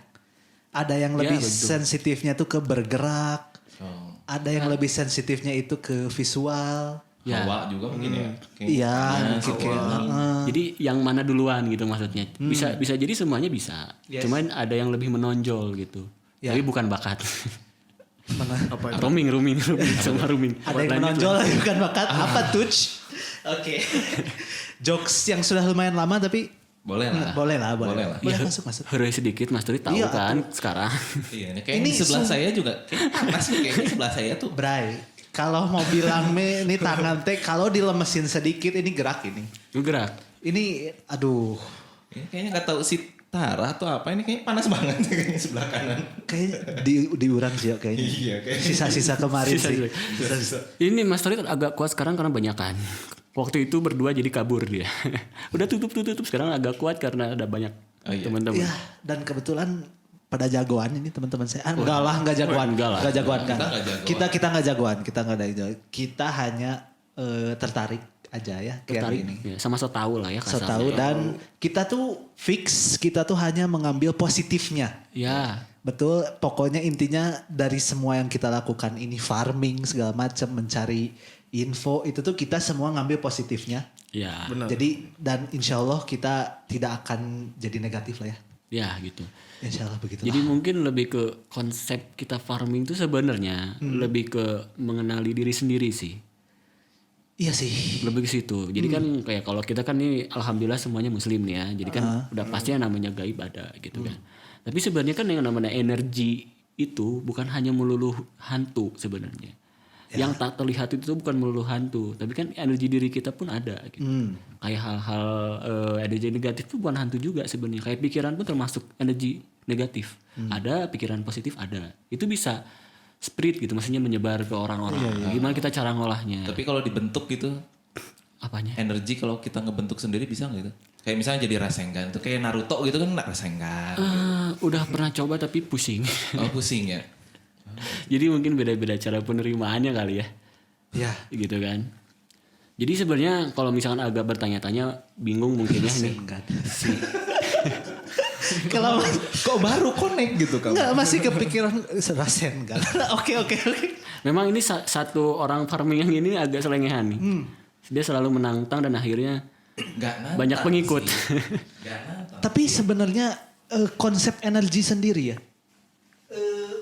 S1: Ada yang lebih
S2: betul.
S1: sensitifnya tuh ke bergerak.
S3: Oh.
S1: Ada yang lebih sensitifnya itu ke visual.
S2: Ya.
S3: Hawa juga mungkin ya. Kayak
S1: Iya,
S3: panas,
S1: mungkin kayak,
S3: hawa.
S2: Jadi yang mana duluan gitu maksudnya. Bisa jadi semuanya bisa.
S1: Yes.
S2: Cuman ada yang lebih menonjol gitu.
S1: Ya.
S2: Tapi bukan bakat.
S1: Mana?
S4: Apa itu?
S2: Rooming sama rooming.
S1: Ada yang menonjol bukan bakat. Apa touch? Oke. Jokes yang sudah lumayan lama tapi
S3: Boleh lah.
S1: boleh lah.
S3: Boleh lah.
S1: Boleh masuk.
S2: Hore sedikit Mas Turi tahu
S1: Iya,
S2: kan sekarang.
S3: Iya, ini kayak
S1: Ini
S3: di sebelah saya juga kayak panas nih, kayaknya sebelah saya tuh.
S1: Bray, kalau mau bilang ini tangan teh kalau dilemesin sedikit ini gerak ini.
S2: Lu gerak.
S1: Ini aduh,
S3: Ini kayaknya nggak tahu si Tara atau apa, ini kayaknya panas banget kayaknya sebelah kanan.
S1: kayak di urang sih ya kayaknya.
S3: Iya, kayaknya.
S1: Sisa-sisa kemarin
S2: Sisa-
S1: sih.
S2: sisa. Ini Mas Turi agak kuat sekarang karena banyakan. Waktu itu berdua jadi kabur dia. Udah tutup sekarang agak kuat karena ada banyak
S3: Oh, iya.
S2: teman-teman.
S1: Iya, dan kebetulan pada jagoan ini teman-teman saya. Enggak lah, enggak jagoan.
S2: enggak lah.
S1: Enggak jagoan kan.
S3: Kita enggak jagoan.
S1: Kita enggak jagoan, kita enggak ada jagoan. Kita hanya tertarik aja ya kayak
S2: Tertarik.
S1: ini.
S2: Ya, sama so tahu lah ya
S1: So
S2: kasarnya.
S1: tahu dan kita tuh fix, kita tuh hanya mengambil positifnya.
S2: Ya,
S1: Betul, pokoknya intinya dari semua yang kita lakukan ini farming segala macam, mencari info itu tuh kita semua ngambil positifnya.
S2: ya,
S4: Benar.
S1: Jadi dan insya Allah kita tidak akan jadi negatif lah ya.
S2: ya gitu.
S1: Insya Allah begitu.
S2: Jadi mungkin lebih ke konsep kita farming itu sebenarnya lebih ke mengenali diri sendiri sih.
S1: Iya sih.
S2: Lebih ke situ. Jadi kan kayak kalau kita kan ini alhamdulillah semuanya muslim nih ya. Jadi kan udah pasti yang namanya gaib ada gitu kan. Tapi sebenarnya kan yang namanya energi itu bukan hanya melulu hantu sebenarnya. Yang tak terlihat itu bukan melulu hantu, tapi kan energi diri kita pun ada gitu. Kayak hal-hal energi negatif itu bukan hantu juga sebenarnya. Kayak pikiran pun termasuk energi negatif. Ada pikiran positif ada. Itu bisa spread gitu, maksudnya menyebar ke orang-orang. Gimana kita cara ngolahnya?
S3: Tapi kalau dibentuk gitu,
S2: Apanya?
S3: energi kalau kita ngebentuk sendiri bisa nggak gitu? Kayak misalnya jadi Rasengan, tuh kayak Naruto gitu kan Rasengan.
S2: Udah pernah coba tapi pusing.
S3: Oh pusing ya.
S2: Jadi mungkin beda-beda cara penerimaannya kali ya.
S1: Ya.
S2: Gitu kan. Jadi sebenarnya kalau misalkan agak bertanya-tanya bingung mungkin ya nih.
S1: Enggak.
S3: Kalau kok baru connect gitu kamu?
S1: Enggak masih kepikiran Rasen enggak. Oke.
S2: Memang ini satu orang farming yang ini agak selengehan nih. Dia selalu menantang dan akhirnya
S3: Nggak nantang
S2: banyak pengikut.
S3: sih. Nggak nantang.
S1: Tapi sebenarnya konsep energi sendiri ya.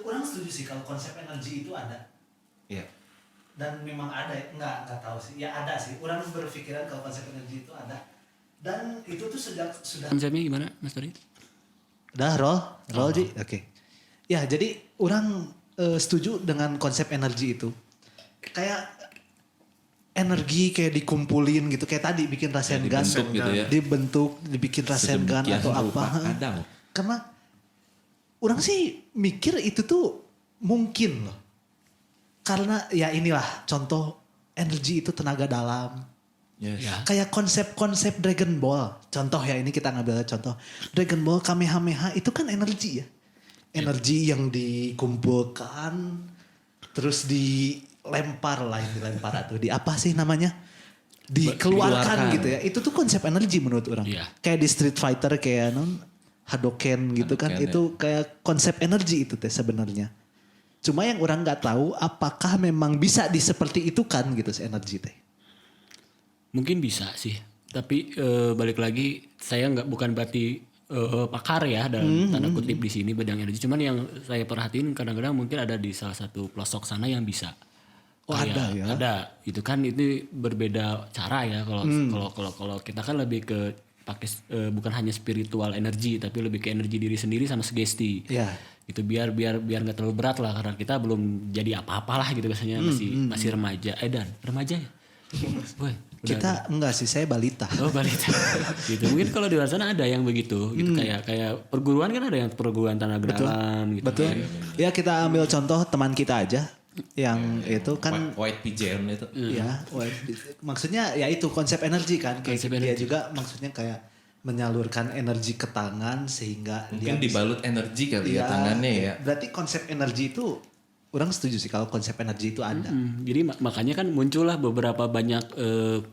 S1: Orang setuju sih kalau konsep energi itu ada.
S3: Iya.
S1: Dan memang ada ya, enggak tahu sih. Ya ada sih. Orang berpikiran kalau konsep energi itu ada. Dan itu tuh sudah
S2: Konsepnya gimana Mas Tori?
S1: udah roll Ji. Oke. Ya, jadi orang setuju dengan konsep energi itu. Kayak energi kayak dikumpulin gitu kayak tadi bikin rasen gun
S3: dibentuk gitu ya.
S1: dibentuk dibikin rasen gun
S3: Sedemikian
S1: atau
S3: rupa
S1: apa.
S3: ada loh.
S1: Karena orang sih mikir itu tuh mungkin loh. Karena ya inilah contoh energi itu tenaga dalam.
S3: Yes.
S2: Ya.
S1: Kayak konsep-konsep Dragon Ball. Contoh ya ini kita ngambil contoh. Dragon Ball Kamehameha itu kan energi ya. Energi yang dikumpulkan terus dilempar lah yang dilempar atau di apa sih namanya? dikeluarkan gitu ya. Itu tuh konsep energi menurut orang.
S2: Iya.
S1: Kayak di Street Fighter kayak Hadoken gitu kan.
S3: Hadoken,
S1: Itu kayak konsep energi itu teh sebenarnya. Cuma yang orang nggak tahu apakah memang bisa seperti itu kan gitu si energi teh.
S2: Mungkin bisa sih. Tapi balik lagi saya bukan berarti pakar ya dalam tanda kutip di sini bidang energi. Cuman yang saya perhatiin kadang-kadang mungkin ada di salah satu pelosok sana yang bisa.
S1: Oh, ada ya?
S2: Ada. Itu kan itu berbeda cara ya. Kalau kita kan lebih ke pakai bukan hanya spiritual energi tapi lebih ke energi diri sendiri sama sugesti.
S1: Iya.
S2: Itu biar nggak terlalu berat lah karena kita belum jadi apa-apalah gitu biasanya masih remaja. Dan remaja ya. Boy,
S1: Kita enggak sih, saya balita.
S2: Oh balita. Gitu. Mungkin kalau di luar sana ada yang begitu gitu kayak perguruan kan ada yang perguruan tenaga dalam gitu.
S1: Betul. Ya kita ambil contoh teman kita aja yang itu kan
S3: White pigeon itu.
S1: ya maksudnya ya itu konsep energi kan kayak
S2: Konsep
S1: dia
S2: energi.
S1: juga maksudnya kayak menyalurkan energi ke tangan sehingga
S3: Mungkin
S1: dia
S3: dibalut energi kali ya
S1: Iya,
S3: tangannya ya.
S1: Berarti konsep energi itu orang setuju sih kalau konsep energi itu ada.
S2: Jadi makanya kan muncullah beberapa banyak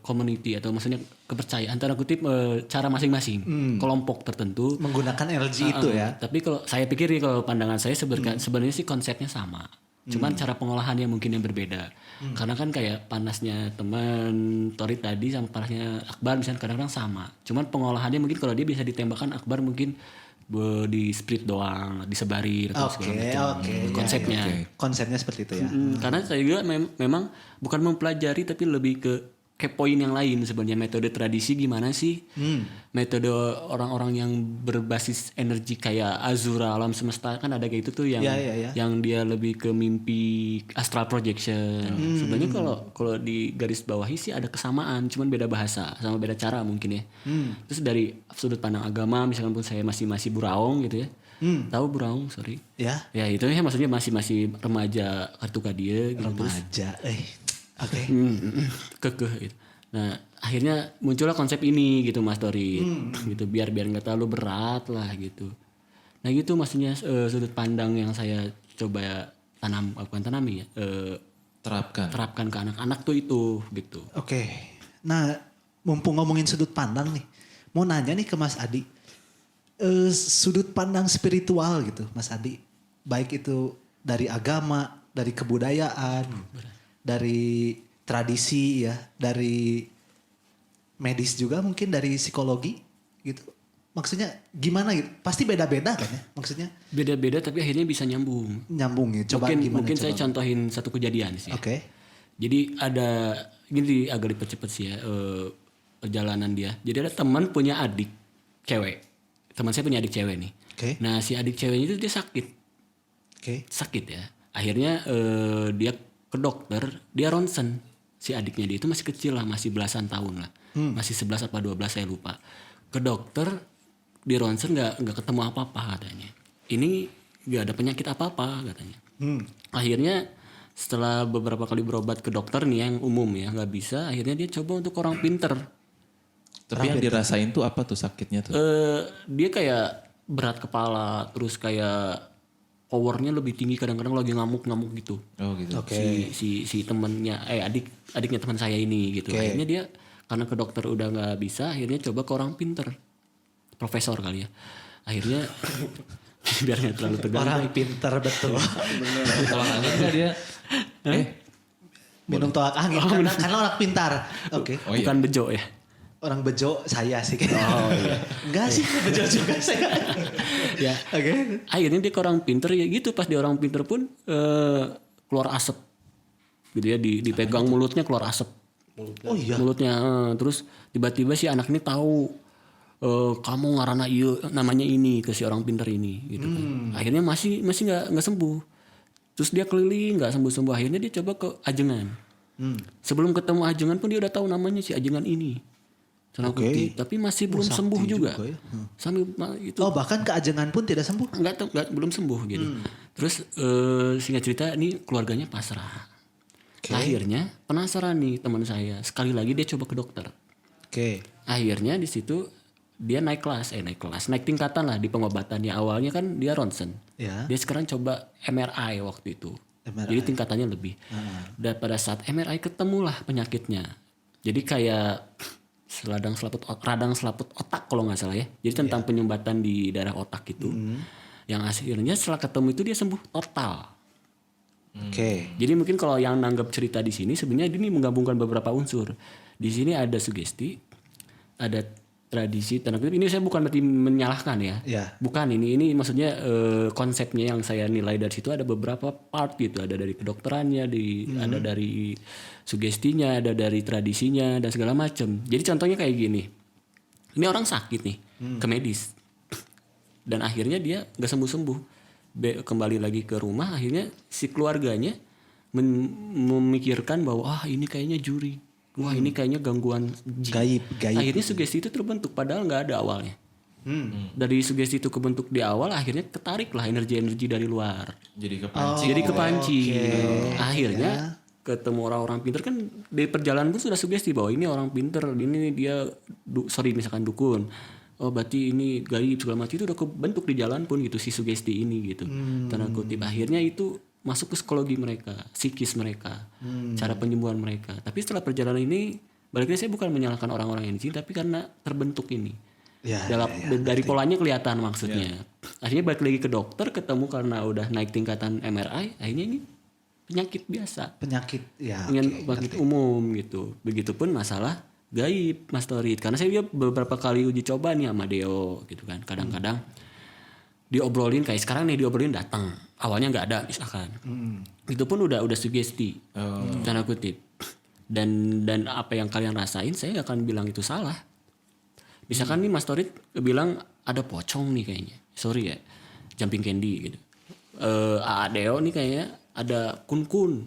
S2: community atau maksudnya kepercayaan tanda kutip cara masing-masing kelompok tertentu.
S1: Menggunakan energi itu ya.
S2: Tapi kalau saya pikir nih kalau pandangan saya sebenarnya sih konsepnya sama. Cuman cara pengolahannya mungkin yang berbeda. Karena kan kayak panasnya teman Tori tadi sama panasnya Akbar misalnya kadang-kadang sama. Cuman pengolahannya mungkin kalau dia bisa ditembakkan Akbar mungkin di sprit doang, disebarin atau segala macam.
S1: Oke.
S2: Konsepnya.
S1: Konsepnya seperti itu ya.
S2: Karena saya juga memang bukan mempelajari tapi lebih ke kepoin yang lain sebenarnya metode tradisi gimana sih metode orang-orang yang berbasis energi kayak Azura alam semesta kan ada kayak itu tuh yang
S1: Ya.
S2: yang dia lebih ke mimpi astral projection sebenarnya kalau di garis bawahi sih ada kesamaan cuman beda bahasa sama beda cara mungkin ya terus dari sudut pandang agama misalkan pun saya masih buraung gitu ya tahu buraung sorry
S1: Ya.
S2: ya itu ya maksudnya masih remaja kartu dia gitu terus
S1: Remaja. Oke.
S2: kekeh gitu. Nah akhirnya muncullah konsep ini gitu Mas Tori gitu biar nggak terlalu berat lah gitu. Nah gitu maksudnya sudut pandang yang saya coba tanami ya terapkan ke anak-anak tuh itu gitu.
S1: Oke. Nah, mumpung ngomongin sudut pandang nih, mau nanya nih ke Mas Adi. Sudut pandang spiritual gitu, Mas Adi. Baik itu dari agama, dari kebudayaan, dari tradisi ya, dari medis juga mungkin dari psikologi gitu. Maksudnya gimana gitu? Pasti beda-beda kan ya maksudnya?
S2: Beda-beda tapi akhirnya bisa nyambung.
S1: Nyambung ya. Coba gimana
S2: mungkin
S1: coba?
S2: saya contohin satu kejadian sih.
S1: Oke.
S2: Jadi ada gini agak dipercepat sih ya perjalanan dia. Jadi ada teman punya adik cewek. Teman saya punya adik cewek nih.
S1: Oke.
S2: Nah si adik ceweknya itu dia sakit ya. Akhirnya dia ke dokter, dia ronsen. Si adiknya dia itu masih kecil lah, masih belasan tahun lah. Masih 11 apa 12 saya lupa. Ke dokter, di ronsen nggak ketemu apa-apa katanya. Ini nggak ada penyakit apa-apa katanya. Akhirnya setelah beberapa kali berobat ke dokter nih yang umum ya nggak bisa. Akhirnya dia coba untuk orang pinter.
S3: Tapi yang dirasain tuh apa tuh sakitnya tuh?
S2: Dia kayak berat kepala, terus kayak powernya lebih tinggi kadang-kadang lagi ngamuk-ngamuk gitu.
S3: Oh gitu.
S1: Oke.
S2: Si temennya adiknya teman saya ini gitu. Akhirnya dia karena ke dokter udah nggak bisa, akhirnya coba ke orang pinter, profesor kali ya. Akhirnya biar nggak terlalu tegang.
S1: Orang pinter betul.
S3: Kalau angin enggak dia?
S1: Minum tolak angin karena orang pintar. Oke.
S3: Oh iya.
S2: Bukan bejo ya.
S1: Orang bejo saya sih. Oh iya. Enggak sih bejo juga saya.
S2: Ya.
S1: Oke.
S2: Akhirnya dia ke orang pinter ya gitu pas dia orang pinter pun keluar asap. Gitu ya dipegang mulutnya keluar asap.
S1: Oh iya.
S2: Mulutnya terus tiba-tiba si anak ini tahu kamu ngarana namanya ini ke si orang pinter ini gitu kan. Akhirnya masih nggak sembuh. Terus dia keliling nggak sembuh-sembuh. Akhirnya dia coba ke Ajengan. Sebelum ketemu Ajengan pun dia udah tahu namanya si Ajengan ini.
S1: Oke.
S2: Tapi masih belum
S1: Sakti
S2: sembuh juga.
S1: ya.
S2: Sambil itu
S1: Oh bahkan keajengan pun tidak sembuh.
S2: belum sembuh gitu. Terus singkat cerita ini keluarganya pasrah. Akhirnya penasaran nih teman saya. Sekali lagi dia coba ke dokter.
S1: Oke.
S2: Akhirnya di situ dia naik tingkatan lah di pengobatannya. Awalnya kan dia ronsen.
S1: Ya.
S2: Dia sekarang coba MRI waktu itu.
S1: MRI.
S2: Jadi tingkatannya lebih. Dan pada saat MRI ketemulah penyakitnya. Jadi kayak radang selaput otak kalau nggak salah ya. Jadi tentang penyumbatan di daerah otak itu. Yang akhirnya setelah ketemu itu dia sembuh total.
S1: Oke.
S2: Jadi mungkin kalau yang nanggap cerita di sini sebenarnya ini menggabungkan beberapa unsur. Di sini ada sugesti, ada tradisi, tanda kutip. Ini saya bukan berarti menyalahkan ya.
S1: Ya.
S2: Bukan ini maksudnya konsepnya yang saya nilai dari situ ada beberapa part gitu. Ada dari kedokterannya, ada dari sugestinya, ada dari tradisinya dan segala macam. Jadi contohnya kayak gini. Ini orang sakit nih, ke medis. Dan akhirnya dia nggak sembuh-sembuh. Kembali lagi ke rumah, akhirnya si keluarganya memikirkan bahwa ini kayaknya juri, wah ini kayaknya gangguan jin.
S1: Gaib.
S2: Akhirnya sugesti itu terbentuk padahal nggak ada awalnya. Dari sugesti itu kebentuk di awal, akhirnya ketarik lah energi-energi dari luar.
S3: Jadi kepancing.
S2: Jadi kepancing.
S1: oke.
S2: Akhirnya ketemu orang-orang pinter kan di perjalanan pun sudah sugesti bahwa ini orang pinter, ini dia misalkan dukun. Oh berarti ini gaib segala macam, itu udah kebentuk di jalan pun gitu si sugesti ini gitu. Tanda kutip akhirnya itu masuk ke psikologi mereka, psikis mereka, cara penyembuhan mereka. Tapi setelah perjalanan ini balik lagi saya bukan menyalahkan orang-orang yang di sini, tapi karena terbentuk ini.
S1: Ya,
S2: Dari polanya kelihatan maksudnya. Akhirnya balik lagi ke dokter, ketemu karena udah naik tingkatan MRI, akhirnya ini penyakit biasa.
S1: Penyakit ya.
S2: Penyakit umum gitu. Begitupun masalah gaib Mas Torit, karena saya juga beberapa kali uji coba nih sama Deo gitu kan. Kadang-kadang diobrolin kayak sekarang nih, diobrolin datang, awalnya nggak ada misalkan. Itu pun udah sugesti. Tanda kutip. Dan apa yang kalian rasain saya nggak akan bilang itu salah. Misalkan nih Mas Torit bilang ada pocong nih kayaknya, sorry ya, jumping candy gitu. Deo nih kayaknya ada kun-kun,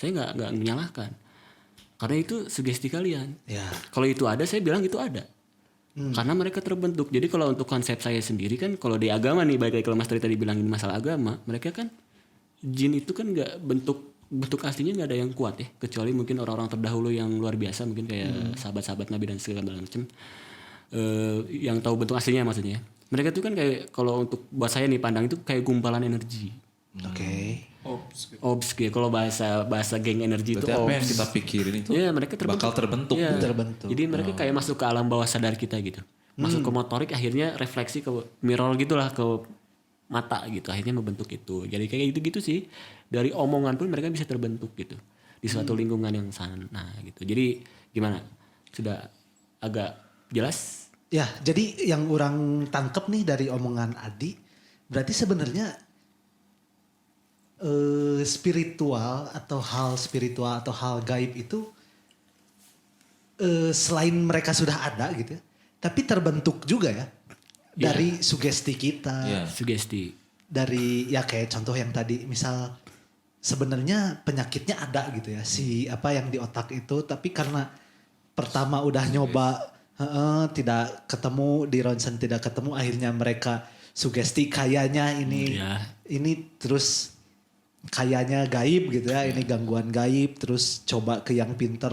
S2: saya nggak menyalahkan. Karena itu sugesti kalian.
S1: Ya.
S2: Kalau itu ada, saya bilang itu ada. Karena mereka terbentuk. Jadi kalau untuk konsep saya sendiri kan, kalau di agama nih, baik kalau Mas Tri tadi bilang ini masalah agama, mereka kan jin itu kan nggak bentuk aslinya nggak ada yang kuat ya, kecuali mungkin orang-orang terdahulu yang luar biasa, mungkin kayak sahabat-sahabat Nabi dan segala macam, yang tahu bentuk aslinya maksudnya. Mereka tuh kan kayak, kalau untuk buat saya nih pandang itu kayak gumpalan energi.
S1: Oke.
S2: Obs gitu. Kalau bahasa geng energi itu
S3: Berarti apa yang
S2: obs.
S3: kita pikirin itu
S2: Iya, mereka
S3: bakal terbentuk.
S2: Iya.
S1: Terbentuk.
S2: Jadi mereka kayak masuk ke alam bawah sadar kita gitu. Masuk ke motorik, akhirnya refleksi ke mirror gitulah, ke mata gitu. Akhirnya membentuk itu. Jadi kayak gitu-gitu sih. Dari omongan pun mereka bisa terbentuk gitu. Di suatu lingkungan yang sana gitu. Jadi gimana? Sudah agak jelas?
S1: Ya, jadi yang orang tangkep nih dari omongan Adi, berarti sebenarnya spiritual atau hal gaib itu selain mereka sudah ada gitu ya, tapi terbentuk juga ya dari sugesti kita.
S3: Iya.
S2: Sugesti.
S1: Dari ya kayak contoh yang tadi, misal sebenarnya penyakitnya ada gitu ya, si apa yang di otak itu, tapi karena pertama udah nyoba tidak ketemu, di ronsen tidak ketemu, akhirnya mereka sugesti kayaknya ini terus kayaknya gaib gitu ya, ini gangguan gaib, terus coba ke yang pinter,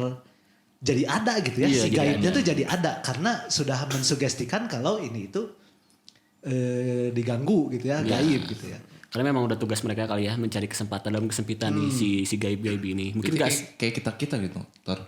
S1: jadi ada gitu ya.
S2: Iya,
S1: Si
S2: jadi
S1: gaibnya
S2: ada.
S1: tuh jadi ada karena sudah mensugestikan kalau ini itu diganggu gitu ya, gaib gitu ya.
S2: Karena memang udah tugas mereka kali ya, mencari kesempatan dalam kesempitan nih si gaib-gaib ini. Mungkin
S3: kayak kita gitu, Tor.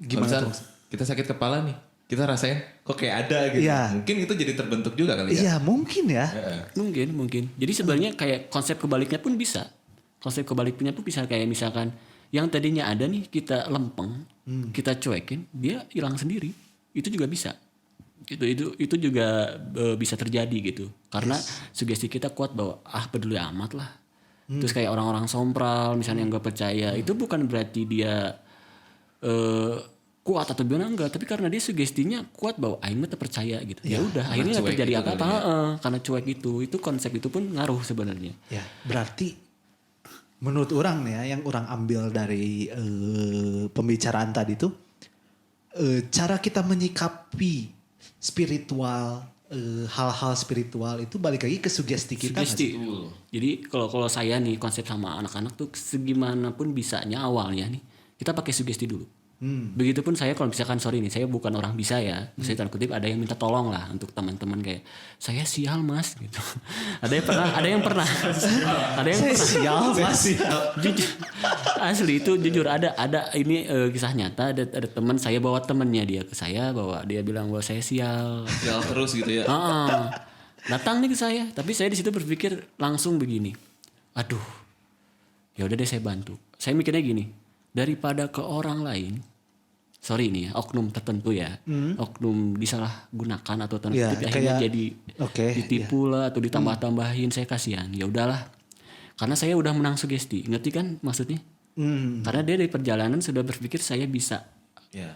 S1: Gimana
S3: Kalau
S1: tuh?
S3: kita sakit kepala nih, kita rasain kok kayak ada gitu.
S1: Iya.
S3: Mungkin itu jadi terbentuk juga kali ya.
S1: Iya mungkin ya.
S2: Mungkin. Jadi sebenarnya kayak konsep kebaliknya pun bisa. Konsep kebaliknya pun bisa kayak misalkan yang tadinya ada nih kita lempeng, kita cuekin, dia hilang sendiri. Itu juga bisa. Itu juga bisa terjadi gitu. Karena sugesti kita kuat bahwa peduli amat lah. Terus kayak orang-orang sompral misalnya yang gak percaya, itu bukan berarti dia kuat atau gimana, enggak, tapi karena dia sugestinya kuat bahwa aing mah percaya gitu. Ya udah, akhirnya nggak
S3: cuek
S2: terjadi
S3: gitu
S2: apa-apa.
S3: kali
S2: Karena cuek itu konsep itu pun ngaruh sebenarnya.
S1: Ya, berarti menurut orang nih ya, yang orang ambil dari pembicaraan tadi tuh, cara kita menyikapi spiritual, hal-hal spiritual itu balik lagi ke sugesti kita.
S2: Sugesti. Jadi kalau saya nih konsep sama anak-anak tuh segimanapun bisanya awalnya nih kita pakai sugesti dulu. Begitupun saya kalau misalkan sorry nih, saya bukan orang bisa ya. Saya tanda kutip ada yang minta tolong lah untuk teman-teman kayak saya sial mas gitu. Ada yang pernah.
S1: Sial mas.
S2: Jujur, asli itu jujur ada ini kisah nyata ada teman saya bawa temennya dia ke saya bawa dia bilang bahwa saya sial.
S3: Sial terus gitu ya.
S2: Datang nih ke saya, tapi saya di situ berpikir langsung begini. Aduh. Ya udah deh saya bantu. Saya mikirnya gini, daripada ke orang lain, sorry ini ya, oknum tertentu ya, oknum disalahgunakan atau tanda
S1: Ya,
S2: kutip akhirnya
S1: kayak-
S2: jadi ditipu lah atau ditambah-tambahin, saya kasihan. Ya udahlah, karena saya udah menang sugesti, ngerti kan maksudnya? Karena dia dari perjalanan sudah berpikir saya bisa,
S3: Ya.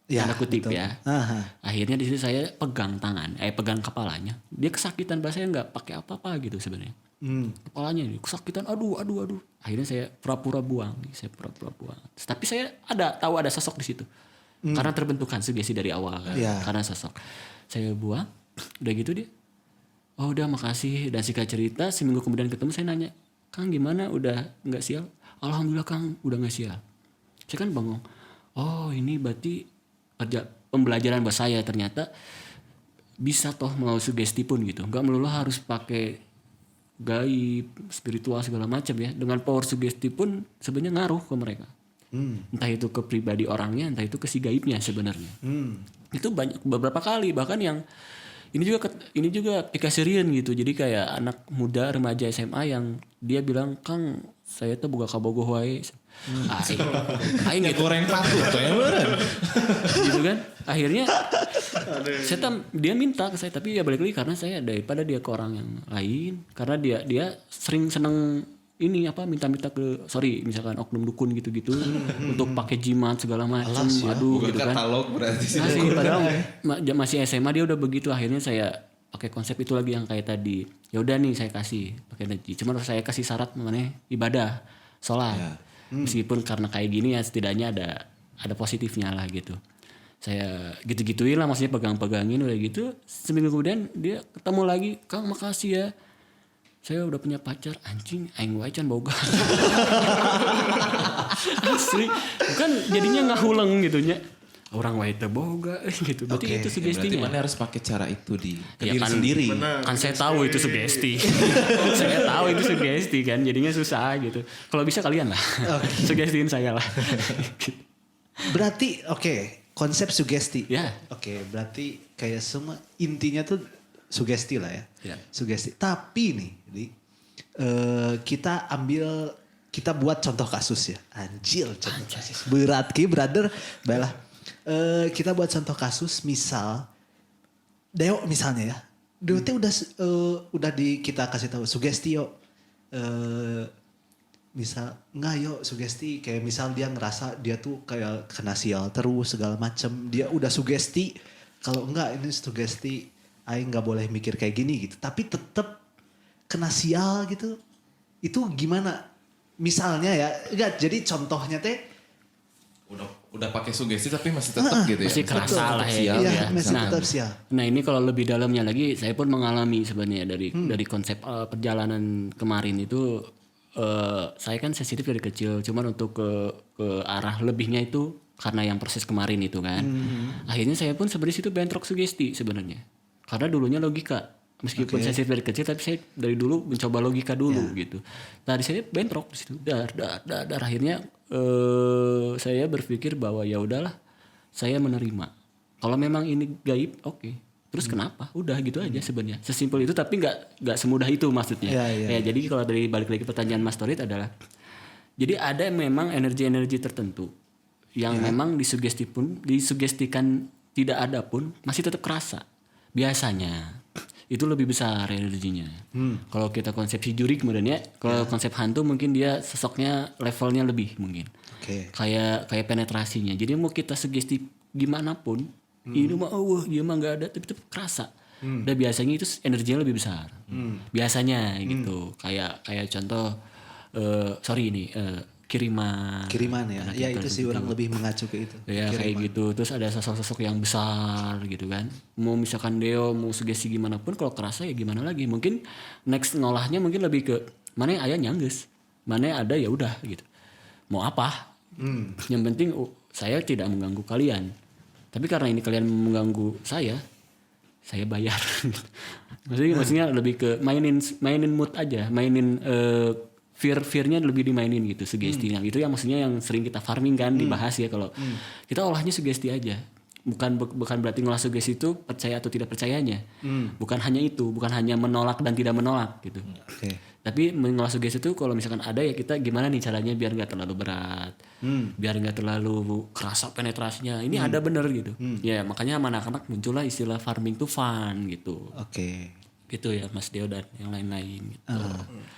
S1: Ya,
S2: tanda kutip
S1: betul.
S2: ya.
S1: Aha.
S2: Akhirnya di situ saya pegang pegang kepalanya. Dia kesakitan, bahasa saya nggak pakai apa-apa gitu sebenarnya. Kepalanya ini kesakitan, aduh. Akhirnya saya pura-pura buang, Tapi saya tahu ada sosok di situ. Karena terbentukan sugesti dari awal kan.
S1: Ya.
S2: Karena sosok. Saya buang, udah gitu dia. Oh udah makasih, dan singkat cerita seminggu kemudian ketemu saya nanya, Kang gimana udah nggak sial? Alhamdulillah Kang udah nggak sial. Saya kan bengong. Oh ini berarti pembelajaran buat saya ternyata bisa toh melalui sugesti pun gitu. Nggak melulu harus pakai gaib, spiritual segala macam ya. Dengan power sugesti pun sebenarnya ngaruh ke mereka. Entah itu ke pribadi orangnya, entah itu ke si gaibnya sebenarnya. Itu banyak beberapa kali bahkan yang ini juga pikasirian gitu. Jadi kayak anak muda remaja SMA yang dia bilang, "Kang, saya tuh boga kabogoh wae." Aing gitu
S3: Goreng patut tuh ya beneran.
S2: gitu kan. Akhirnya dia minta ke saya, tapi ya balik lagi karena saya daripada dia ke orang yang lain, karena dia sering seneng ini minta-minta ke misalkan oknum dukun gitu-gitu untuk pakai jimat segala macam. Aduh
S3: Bukan
S2: gitu kan.
S3: katalog berarti sih.
S2: Masih padahal masih SMA dia udah begitu. Akhirnya saya pakai konsep itu lagi yang kayak tadi. Ya udah nih saya kasih pakai energi. Cuma saya kasih syarat mengenai ibadah, sholat. Meskipun karena kayak gini ya setidaknya ada positifnya lah gitu. Saya gitu-gituin lah, maksudnya pegang-pegangin udah gitu. Seminggu kemudian dia ketemu lagi, Kang makasih ya. Saya udah punya pacar, anjing aing wae can boga. Asli, kan jadinya ngahuleng gitu nya. Orang wae teu boga gitu. Berarti itu
S3: Berarti
S2: sugestinya.
S3: mana harus pakai cara itu di
S2: Ya
S3: diri
S2: kan,
S3: sendiri.
S2: kan saya tahu itu sugesti. Saya tahu itu sugesti kan, jadinya susah gitu. Kalau bisa kalian lah, sugestiin saya lah.
S1: Berarti konsep sugesti.
S2: Ya.
S1: Berarti kayak semua intinya tuh sugesti lah ya.
S2: Ya.
S1: Sugesti. Tapi nih, kita buat contoh kasus ya. Anjir contoh kasus. Berat ki brother. Baiklah. Kita buat contoh kasus misal Deo misalnya ya. Deo teh udah kita kasih tahu sugesti yo. Misal enggak yo sugesti kayak misal dia ngerasa dia tuh kayak kena sial terus segala macem, dia udah sugesti kalau enggak ini sugesti aing nggak boleh mikir kayak gini gitu, tapi tetep kena sial gitu, itu gimana misalnya ya? Enggak, jadi contohnya teh
S3: Udah pakai sugesti tapi masih tetap gitu ya.
S2: Masih kerasa lah ya.
S1: Iya,
S2: gitu ya.
S1: masih tetap sial.
S2: Nah ini kalau lebih dalamnya lagi, saya pun mengalami sebenarnya dari konsep perjalanan kemarin itu, saya kan sensitif dari kecil, cuman untuk ke arah lebihnya itu karena yang proses kemarin itu kan. Akhirnya saya pun sebenarnya situ bentrok sugesti sebenarnya. Karena dulunya logika. Meskipun sensitif dari kecil, tapi saya dari dulu mencoba logika dulu gitu. Tadi saya bentrok di situ. Dar akhirnya saya berpikir bahwa ya udahlah, saya menerima. Kalau memang ini gaib, oke. Terus kenapa? Udah gitu aja sebenarnya. Sesimpel itu, tapi nggak semudah itu maksudnya.
S1: Ya.
S2: Jadi kalau dari balik lagi pertanyaan Mas Torit adalah, jadi ada memang energi-energi tertentu yang memang disugestikan tidak ada pun masih tetap kerasa. Biasanya itu lebih besar energinya. Kalau kita konsepsi juri kemudian ya, kalau konsep hantu mungkin dia sosoknya levelnya lebih mungkin. Kayak penetrasinya. Jadi mau kita sugesti gimana pun, ini mah dia mah nggak ada, tapi tetap kerasa. Dan biasanya itu energinya lebih besar. Biasanya gitu. Kayak contoh, kiriman
S1: ya. Ya itu sih orang lebih mengacu ke itu.
S2: Ya kayak gitu. Terus ada sosok-sosok yang besar gitu kan. Mau misalkan Deo mau sugesti gimana pun, kalau kerasa ya gimana lagi. Mungkin next ngolahnya mungkin lebih ke mana yang aya nyangges, mana yang ada ya udah gitu. Mau apa? Yang penting saya tidak mengganggu kalian. Tapi karena ini kalian mengganggu saya bayar. Maksudnya lebih ke mainin mood aja, mainin fear-nya lebih dimainin gitu, sugestinya. Itu yang maksudnya yang sering kita farming kan dibahas ya, kalau kita olahnya sugesti aja. Bukan berarti ngolah sugesti itu percaya atau tidak percayanya. Bukan hanya itu, bukan hanya menolak dan tidak menolak gitu. Tapi mengolah sugesti itu kalau misalkan ada ya kita gimana nih caranya biar nggak terlalu berat, biar nggak terlalu kerasa penetrasinya. Ini ada bener gitu. Ya makanya sama anak-anak muncullah istilah farming to fun gitu. Gitu ya Mas Deo dan yang lain-lain gitu.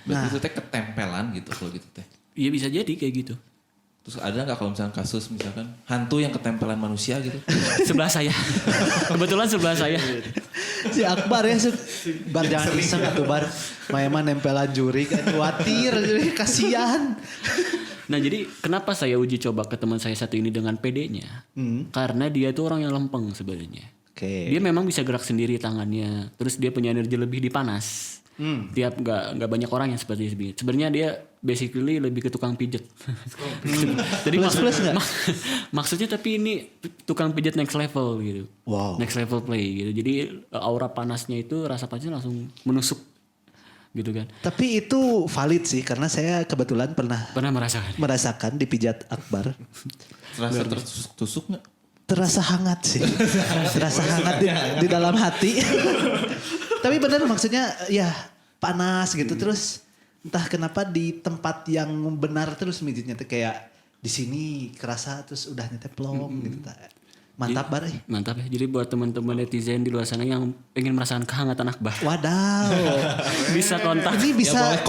S3: Berarti itu teh ketempelan gitu kalau gitu teh.
S2: Iya bisa jadi kayak gitu.
S3: Terus ada nggak kalau misalkan kasus misalkan hantu yang ketempelan manusia gitu?
S2: Sebelah saya. Kebetulan sebelah saya.
S1: Si Akbar ya, bar jangan iseng atuh bar. Maeman nempelan juri kan khawatir, kasihan.
S2: Nah jadi kenapa saya uji coba ke teman saya satu ini dengan PD-nya? Karena dia itu orang yang lempeng sebenarnya. Dia memang bisa gerak sendiri tangannya, terus dia punya energi lebih di panas. Tiap nggak banyak orang yang seperti itu. Sebenarnya dia basically lebih ke tukang pijet. Jadi maksudnya tapi ini tukang pijet next level gitu.
S1: Wow.
S2: Next level play gitu. Jadi aura panasnya itu rasa panasnya langsung menusuk gitu kan.
S1: Tapi itu valid sih karena saya kebetulan pernah merasakan dipijat Akbar.
S3: Terasa tertusuk nggak?
S1: Terasa hangat sih. Terasa hangat di dalam hati. Tapi benar maksudnya ya panas gitu terus entah kenapa di tempat yang benar terus mijitnya tuh kayak di sini kerasa terus udah plong gitu. Mantap bar.
S2: Mantap ya. Jadi buat teman-teman netizen di luar sana yang pengen merasakan kehangatan Akbar.
S1: Wadaw.
S2: Bisa kontak.
S1: Ini bisa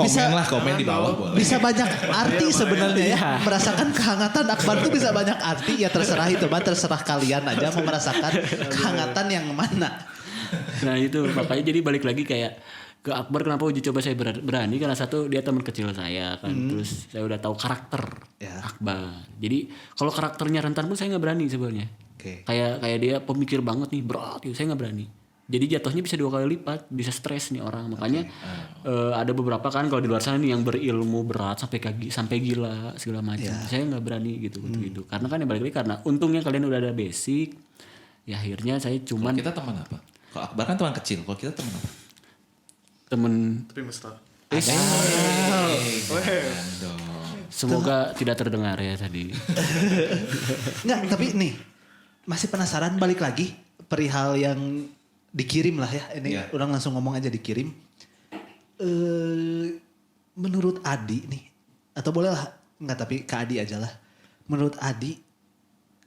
S3: komen di bawah boleh.
S1: Bisa banyak arti sebenarnya ya. Merasakan kehangatan Akbar tuh bisa banyak arti ya terserah itu mah terserah kalian aja mau merasakan kehangatan yang mana.
S2: Nah itu makanya jadi balik lagi kayak ke Akbar kenapa uji coba saya berani karena satu dia teman kecil saya kan terus saya udah tahu karakter Akbar. Jadi kalau karakternya rentan pun saya nggak berani sebenarnya. Kayak dia pemikir banget nih berat gitu saya nggak berani. Jadi jatuhnya bisa 2 kali lipat, bisa stres nih orang. Makanya ada beberapa kan kalau di luar sana nih yang berilmu berat sampai gila segala macam. Saya nggak berani gitu. Karena kan yang balik lagi karena untungnya kalian udah ada basic. Ya akhirnya saya cuman.
S3: Kalau kita teman apa? Kalau Akbar kan teman kecil. Kalau kita teman apa?
S2: Temen.
S4: Tapi mesra.
S2: Semoga tidak terdengar ya tadi.
S1: Enggak, tapi nih masih penasaran balik lagi perihal yang dikirim lah ya. Ini orang langsung ngomong aja dikirim. Menurut Adi nih, atau boleh lah, enggak tapi ke Adi aja lah. Menurut Adi,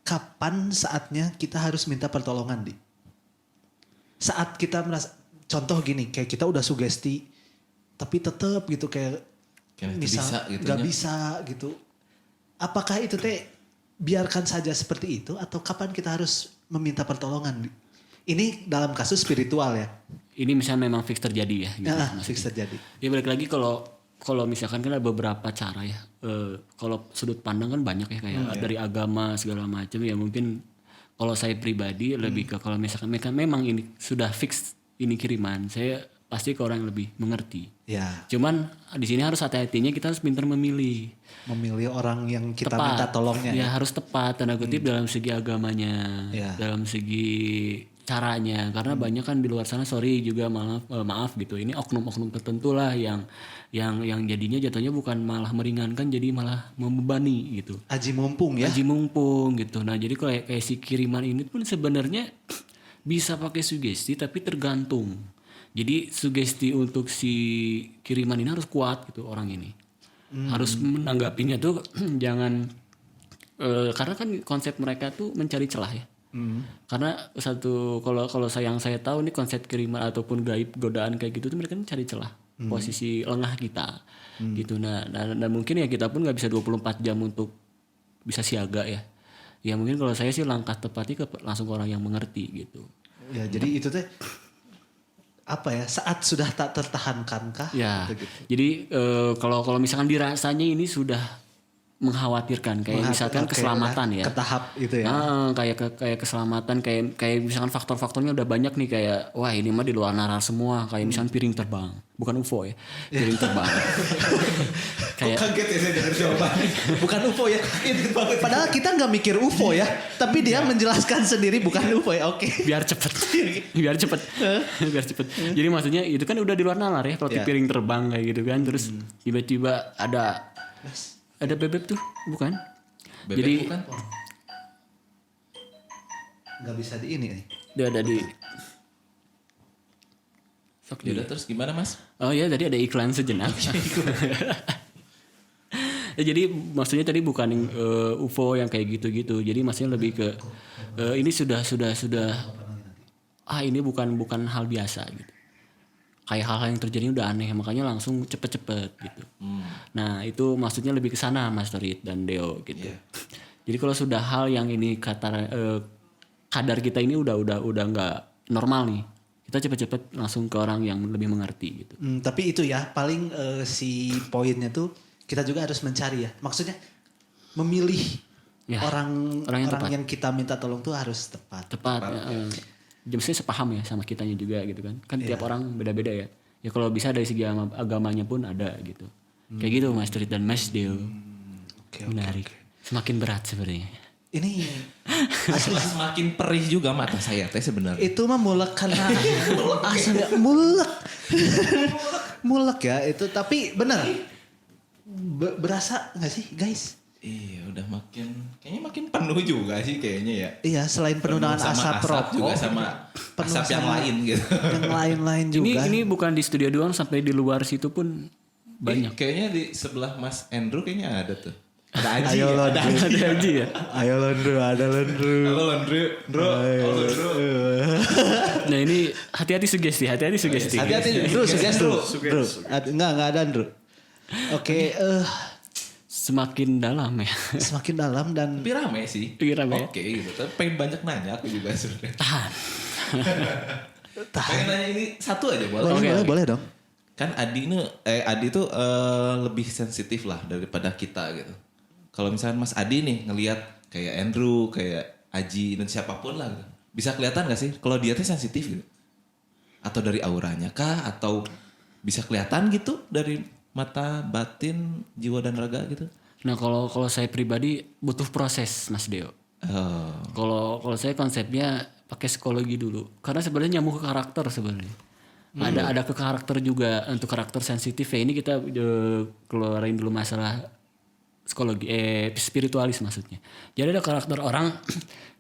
S1: kapan saatnya kita harus minta pertolongan, Di? Saat kita merasa, contoh gini, kayak kita udah sugesti, tapi tetap gitu kayak misal gak bisa gitu. Apakah itu teh biarkan saja seperti itu atau kapan kita harus meminta pertolongan? Ini dalam kasus spiritual ya.
S2: Ini misalnya memang fix terjadi ya. Gitu,
S1: fix terjadi.
S2: Ya balik lagi kalau misalkan kan ada beberapa cara ya. Kalau sudut pandang kan banyak ya kayak dari agama segala macam ya mungkin kalau saya pribadi lebih ke kalau misalkan memang ini sudah fix ini kiriman, saya pasti ke orang yang lebih mengerti.
S1: Ya.
S2: Cuman di sini harus hati-hatinya kita harus pintar memilih orang yang kita tepat. Minta tolongnya. Ya harus tepat tanda kutip dalam segi agamanya, dalam segi caranya karena banyak kan di luar sana juga maaf gitu ini oknum-oknum tertentu lah yang jadinya jatuhnya bukan malah meringankan jadi malah membebani gitu.
S1: Aji mumpung ya.
S2: Aji mumpung gitu. Nah jadi kayak si kiriman ini pun sebenarnya bisa pakai sugesti tapi tergantung. Jadi sugesti untuk si kiriman ini harus kuat gitu orang ini. Harus menanggapinya tuh jangan karena kan konsep mereka tuh mencari celah ya. Karena satu kalau yang saya tahu nih konsep kiriman ataupun gaib godaan kayak gitu tuh mereka mencari celah posisi lengah kita gitu. Nah mungkin ya kita pun nggak bisa 24 jam untuk bisa siaga ya. Ya mungkin kalau saya sih langkah tepatnya langsung ke orang yang mengerti gitu.
S1: Ya jadi itu teh apa ya saat sudah tak tertahankankah?
S2: Ya.
S1: Gitu.
S2: Jadi kalau misalkan dirasanya ini sudah mengkhawatirkan kayak misalkan
S1: Oke,
S2: keselamatan ya.
S1: ke tahap itu ya.
S2: Kayak keselamatan kayak misalkan faktor-faktornya udah banyak nih kayak wah ini mah di luar nalar semua kayak misalkan piring terbang bukan UFO ya piring terbang kayak
S3: Kaget ya saya dengar jawabannya.
S1: Bukan UFO ya. Padahal kita nggak mikir UFO ya, tapi dia menjelaskan sendiri bukan UFO ya. Oke.
S2: biar cepet biar cepet biar cepet jadi maksudnya itu kan udah di luar nalar ya roti
S1: Ya.
S2: piring terbang kayak gitu kan terus tiba-tiba ada bebek tuh bukan
S3: Bebek
S2: jadi
S3: bukan?
S1: Nggak bisa di ini nih.
S2: dia ada di Sok
S3: Ya udah terus gimana Mas?
S2: oh ya tadi ada iklan sejenak ya, jadi maksudnya tadi bukan UFO yang kayak gitu-gitu jadi maksudnya lebih ke ini sudah ini bukan hal biasa gitu kayak hal-hal yang terjadi udah aneh makanya langsung cepet-cepet gitu. Nah itu maksudnya lebih ke sana Mas Torit dan Deo gitu. Jadi kalau sudah hal yang ini kadar kita ini udah nggak normal nih kita cepet-cepet langsung ke orang yang lebih mengerti gitu.
S1: Tapi itu ya paling si poinnya tuh kita juga harus mencari ya. Maksudnya memilih
S2: Ya,
S1: orang
S2: orang yang tepat.
S1: yang kita minta tolong tuh harus tepat.
S2: Mestinya sepaham ya sama kitanya juga gitu kan tiap orang beda-beda ya kalau bisa dari segi agamanya pun ada gitu kayak gitu Mas Torit dan Mas Deo.
S1: Oke.
S2: Menarik semakin berat sebenarnya.
S1: Ini asli
S3: Semakin perih juga mata saya teh sebenarnya.
S1: itu mah mulek karena asli mulek. Mulek ya itu tapi benar. Berasa nggak sih guys?
S3: Iya udah kayaknya makin penuh juga sih kayaknya ya.
S1: Iya selain penuh dengan
S3: Sama
S1: asap rokok
S3: juga sama
S1: penuh
S3: asap yang
S1: sama
S3: lain gitu.
S1: yang lain-lain juga.
S2: Ini bukan di studio doang sampai di luar situ pun banyak.
S3: Kayaknya di sebelah Mas Andrew kayaknya ada tuh. Ada Aji
S1: Ayo
S3: ya.
S1: laundry.
S2: Ada aja ya.
S1: Ayo laundry, ada laundry.
S3: Halo Andrew. Bro. Halo Andrew.
S2: Nah ini hati-hati sugesti.
S3: Hati-hati
S1: Bro, sugesti dulu. Bro, enggak ada Andrew. Oke,
S2: Semakin dalam ya.
S1: semakin dalam dan
S3: Tapi rame sih.
S2: Iya, rame.
S3: Oke gitu. Tapi pengen banyak nanya aku juga sebenarnya.
S2: Tahan.
S3: Pengen nanya ini satu aja boleh?
S1: boleh dong.
S3: Kan Adi tuh lebih sensitif lah daripada kita gitu. Kalau misalnya Mas Adi nih ngelihat kayak Andrew, kayak Aji dan siapapun lah gitu. Bisa kelihatan gak sih kalau dia tuh sensitif gitu? Atau dari auranya kah? Atau bisa kelihatan gitu dari mata, batin, jiwa dan raga gitu?
S2: Nah kalau saya pribadi butuh proses Mas Deo.
S3: Oh.
S2: Kalau saya konsepnya pakai psikologi dulu. Karena sebenarnya nyambung ke karakter sebenarnya. Ada ke karakter juga untuk karakter sensitif ya ini kita keluarin dulu masalah psikologi spiritualis maksudnya. Jadi ada karakter orang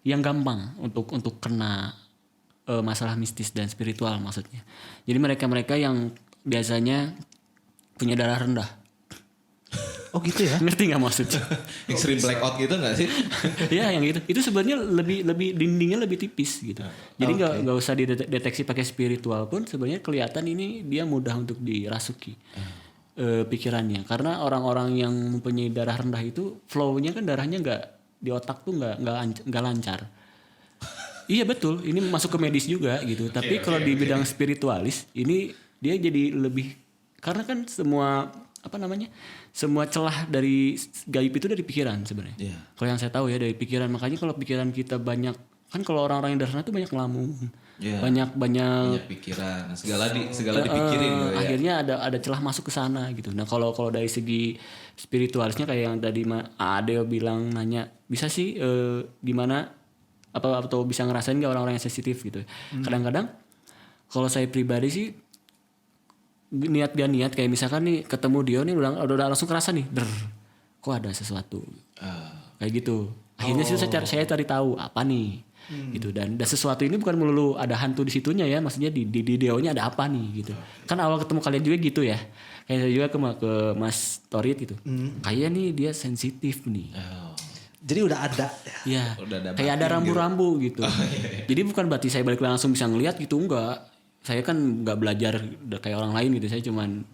S2: yang gampang untuk kena masalah mistis dan spiritual maksudnya. Jadi mereka yang biasanya punya darah rendah.
S1: Oh gitu ya.
S2: Ngerti nggak maksudnya?
S3: Extreme blackout gitu gak sih?
S2: Ya yang itu sebenarnya lebih dindingnya lebih tipis gitu. Jadi nggak usah dideteksi pakai spiritual pun sebenarnya kelihatan ini dia mudah untuk dirasuki pikirannya. Karena orang-orang yang mempunyai darah rendah itu flow-nya kan darahnya nggak di otak tuh nggak lancar. Iya betul, ini masuk ke medis juga gitu. Tapi kalau di bidang spiritualis ini dia jadi lebih karena kan semua semua celah dari gaib itu dari pikiran sebenarnya.
S3: Iya.
S2: Kalau yang saya tahu ya dari pikiran. Makanya kalau pikiran kita banyak kan kalau orang-orang yang darah rendah itu banyak ngelamun,
S3: Iya.
S2: banyak
S3: Banyak pikiran, segala dipikirin gitu ya.
S2: akhirnya ada celah masuk ke sana gitu. Nah kalau dari segi spiritualisnya kayak yang tadi Adeo bilang nanya bisa sih gimana atau bisa ngerasain gak orang-orang yang sensitif gitu. Kadang-kadang kalau saya pribadi sih niat gak niat kayak misalkan nih ketemu dia nih udah langsung kerasa nih kok ada sesuatu kayak gitu akhirnya sih saya cari tahu apa nih gitu dan sesuatu ini bukan melulu ada hantu di situnya ya maksudnya di deonya ada apa nih gitu kan awal ketemu kalian juga gitu ya kayak saya juga ke Mas Torit gitu kayak nih dia sensitif nih.
S1: Jadi udah ada.
S2: Ya,
S3: Udah ada
S2: kayak ada
S3: batin
S2: rambu-rambu gitu. Jadi bukan berarti saya balik langsung bisa ngelihat gitu enggak. Saya kan nggak belajar kayak orang lain gitu. Saya cuman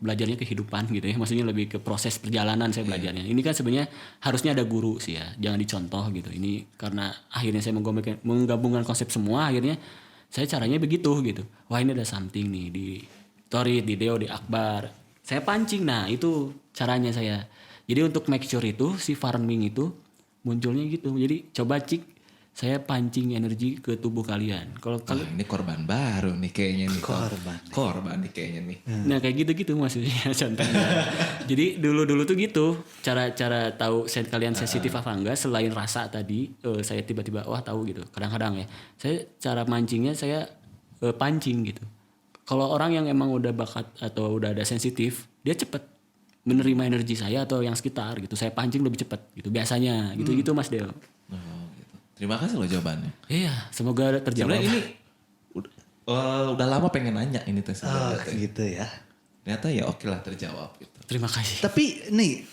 S2: belajarnya kehidupan gitu ya. Maksudnya lebih ke proses perjalanan saya belajarnya. Ini kan sebenarnya harusnya ada guru sih ya. Jangan dicontoh gitu. Ini karena akhirnya saya menggabungkan konsep semua akhirnya saya caranya begitu gitu. Wah ini ada something nih di Torit, di Deo, di Akbar. Saya pancing. Nah itu caranya saya. Jadi untuk make sure itu si farming itu munculnya gitu. Jadi coba cik saya pancing energi ke tubuh kalian. Kalau
S3: Wah, ini korban baru nih kayaknya nih. Korban nih kayaknya nih.
S2: nah kayak gitu-gitu maksudnya contohnya. Jadi dulu-dulu tuh gitu cara tahu kalian sensitif apa enggak selain rasa tadi saya tiba-tiba wah tahu gitu. Kadang-kadang ya saya cara mancingnya saya pancing gitu. Kalau orang yang emang udah bakat atau udah ada sensitif dia cepet menerima energi saya atau yang sekitar gitu. Saya pancing lebih cepet gitu biasanya gitu-gitu Mas Deo.
S3: Oh, gitu. Terima kasih loh jawabannya.
S2: Iya semoga terjawab.
S3: Sebenarnya ini udah lama pengen nanya ini tes.
S1: Gitu ya.
S3: Ternyata ya oke lah terjawab gitu.
S2: Terima kasih.
S1: Tapi nih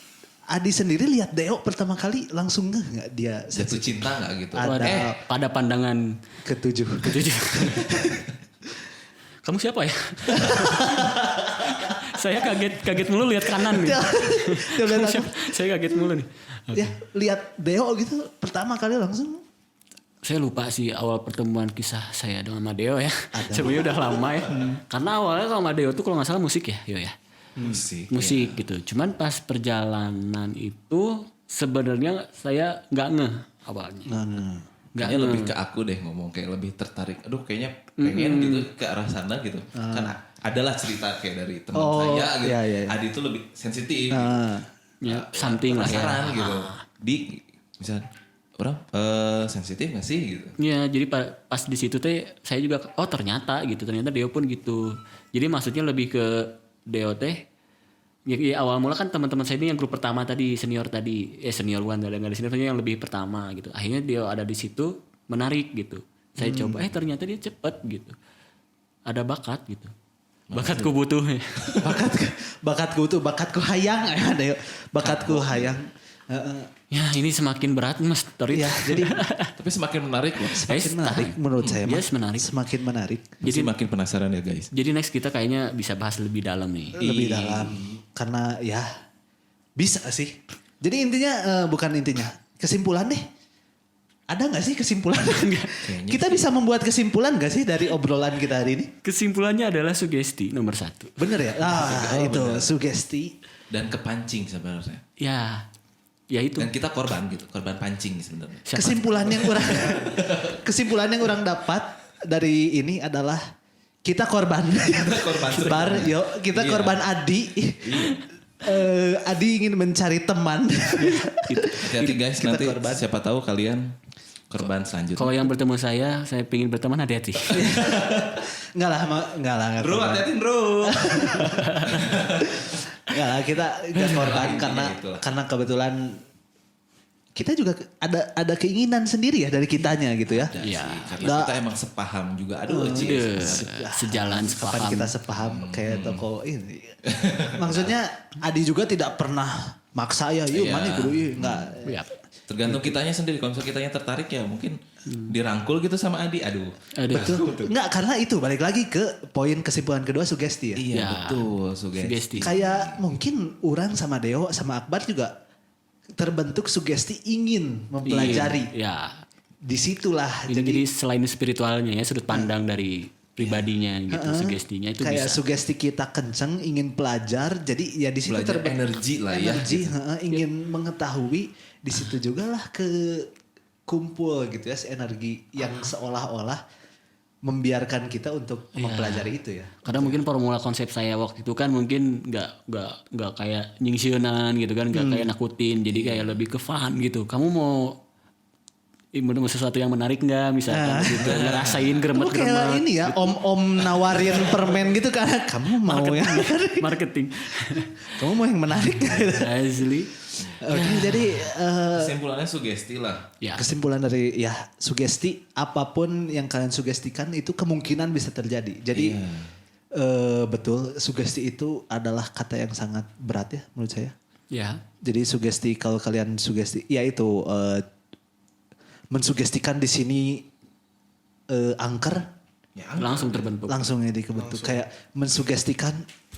S1: Adi sendiri lihat Deo pertama kali langsung nggak dia
S3: Jatuh cinta nggak gitu?
S1: Ada
S2: Pada pandangan
S1: ketujuh.
S2: ketujuh. Kamu siapa ya? Saya kaget mulu lihat kanan nih.
S1: Dia lihat
S2: Kamu
S1: aku,
S2: siapa? Saya kaget mulu nih.
S1: ya lihat Deo gitu pertama kali langsung.
S2: Saya lupa sih awal pertemuan kisah saya dengan Madeo ya. Sebenarnya udah lama ya. Karena awalnya kalau Madeo tuh kalau nggak salah musik ya, Yo ya. Musik gitu. Cuman pas perjalanan itu sebenarnya saya nggak ngeh awalnya. Nggak
S3: Kayaknya
S2: ngeh.
S3: lebih ke aku deh ngomong kayak lebih tertarik. Aduh kayaknya pengen gitu ke arah sana gitu. Kan adalah cerita kayak dari teman saya gitu.
S1: iya, iya.
S3: Adi itu lebih sensitif.
S2: Ya, something lah ya.
S3: Penasaran gitu. Di misalnya orang sensitif gak sih gitu.
S2: Ya, jadi pas di situ teh saya juga ternyata Deo pun gitu. Jadi maksudnya lebih ke Deo teh ya awal mula kan teman-teman saya ini yang grup pertama tadi senior senior one ada nggak di sini yang lebih pertama gitu. Akhirnya Deo ada di situ menarik gitu. Saya coba ternyata dia cepet gitu. Ada bakat gitu. Bakatku butuh.
S1: bakatku hayang ya Deo. Bakatku hayang.
S2: Ya ini semakin berat Mas Torit.
S1: Ya, jadi
S3: Tapi semakin menarik loh.
S1: semakin menarik menurut saya.
S2: Yes, menarik.
S1: Semakin menarik.
S3: Jadi makin penasaran ya guys.
S2: Jadi next kita kayaknya bisa bahas lebih dalam nih.
S1: Lebih dalam karena ya bisa sih. Jadi intinya bukan intinya, kesimpulan deh. Ada nggak sih kesimpulan? Kita bisa membuat kesimpulan nggak sih dari obrolan kita hari ini?
S2: Kesimpulannya adalah sugesti nomor 1.
S1: Bener ya? Itu sugesti.
S3: Dan kepancing sebenarnya.
S2: Ya itu.
S3: Dan kita korban gitu, korban pancing sebenarnya.
S1: Kesimpulan yang orang dapat dari ini adalah kita korban. Kita korban Adi. Adi ingin mencari teman.
S3: Hati-hati guys,
S1: Kita
S3: nanti
S1: korban.
S3: siapa tahu kalian korban selanjutnya.
S2: Kalau yang bertemu saya pengen berteman hati-hati.
S1: Enggak lah.
S3: Bro, hati-hati bro.
S1: Enggak lah, kita korban
S3: Intinya itulah.
S1: karena kebetulan kita juga ada keinginan sendiri ya dari kitanya gitu ya.
S2: Iya.
S3: Karena kita emang sepaham juga. Aduh,
S2: Sejalan
S1: Kapan
S2: sepaham.
S1: kita sepaham kayak toko ini. Maksudnya Adi juga tidak pernah maksa ya, yuk
S3: Iya.
S1: mana kudu yuk. Enggak.
S2: Ya.
S3: Tergantung kitanya sendiri. Kalau misalnya kitanya tertarik ya mungkin dirangkul gitu sama Adi. Aduh.
S1: Betul. Enggak, karena itu balik lagi ke poin kesimpulan kedua sugesti ya.
S3: Iya
S2: Ya.
S3: betul. Sugesti.
S2: Sugesti.
S1: Kayak mungkin orang sama Deo sama Akbar juga terbentuk sugesti ingin mempelajari.
S2: Ya.
S1: Disitulah
S2: Jadi selain spiritualnya ya sudut pandang dari pribadinya gitu sugestinya itu
S1: kayak
S2: bisa.
S1: sugesti kita kenceng ingin belajar, jadi ya di situ
S3: Belajar
S1: terbentuk
S3: energi lah ya.
S1: energi, ingin mengetahui di situ juga lah ke kumpul gitu ya energi yang seolah-olah membiarkan kita untuk mempelajari itu ya.
S2: Karena mungkin formula konsep saya waktu itu kan mungkin nggak kayak nyingsionan gitu kan, nggak kayak nakutin, jadi kayak lebih ke fun gitu. Kamu mau sesuatu yang menarik nggak misalkan gitu, ngerasain
S1: Kamu
S2: gremet-gremet.
S1: kayak ini ya, om-om nawarin permen gitu kan. Kamu mau yang
S2: Marketing.
S1: kamu mau yang menarik?
S2: Asli.
S1: Oke, jadi
S3: Kesimpulannya sugesti lah.
S2: Ya.
S1: kesimpulan dari ya sugesti apapun yang kalian sugestikan itu kemungkinan bisa terjadi. Jadi betul sugesti itu adalah kata yang sangat berat ya menurut saya.
S2: Ya.
S1: Jadi sugesti kalau kalian sugesti ya itu mensugestikan di sini angker
S2: Langsung terbentuk.
S1: langsung jadi kebentuk kayak mensugestikan,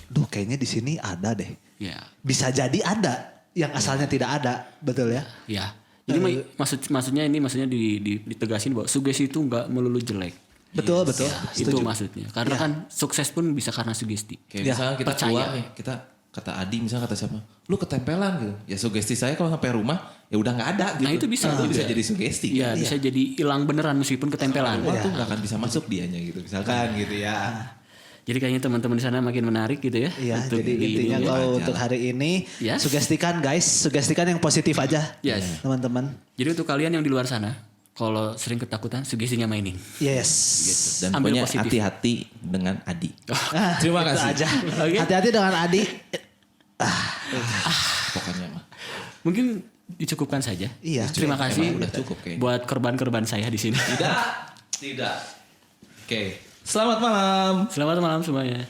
S1: duh kayaknya di sini ada deh.
S2: Ya.
S1: Bisa jadi ada yang asalnya tidak ada, betul ya?
S2: Ya. Jadi maksudnya ditegasin bahwa sugesti itu nggak melulu jelek.
S1: Betul, betul.
S2: Ya, itu maksudnya. Karena kan sukses pun bisa karena sugesti.
S3: Kayak misalnya kita
S2: percaya.
S3: keluar nih, kita kata Adi misalnya kata siapa, lu ketempelan gitu. Ya sugesti saya kalau sampai rumah ya udah nggak ada gitu.
S2: Nah, itu bisa
S3: Itu bisa
S2: juga.
S3: jadi sugesti.
S2: Iya, bisa jadi hilang beneran meskipun ketempelan.
S3: Rumah tuh nggak akan bisa masuk dianya gitu misalkan gitu ya.
S2: Jadi kayaknya teman-teman di sana makin menarik gitu ya.
S1: Iya,
S2: untuk
S1: jadi
S2: di-
S1: intinya
S2: ini ya.
S1: kalau
S3: aja.
S1: untuk hari ini
S2: Yes.
S1: sugestikan guys, sugestikan yang positif aja.
S2: Yes.
S1: Teman-teman.
S2: Jadi untuk kalian yang di luar sana, kalau sering ketakutan, sugestinya mainin.
S1: Yes.
S3: Dan
S2: Ambil
S3: pokoknya
S2: positif.
S3: hati-hati dengan Adi.
S1: Ah,
S3: Terima
S1: itu
S3: kasih.
S1: aja.
S2: Oke.
S1: Hati-hati dengan Adi.
S3: Pokoknya mah.
S2: Mungkin dicukupkan saja.
S1: Iya.
S2: Terima kasih
S3: Emang udah cukup kayaknya.
S2: buat korban-korban saya di sini.
S3: Tidak. Oke. Selamat malam.
S2: Selamat malam semuanya.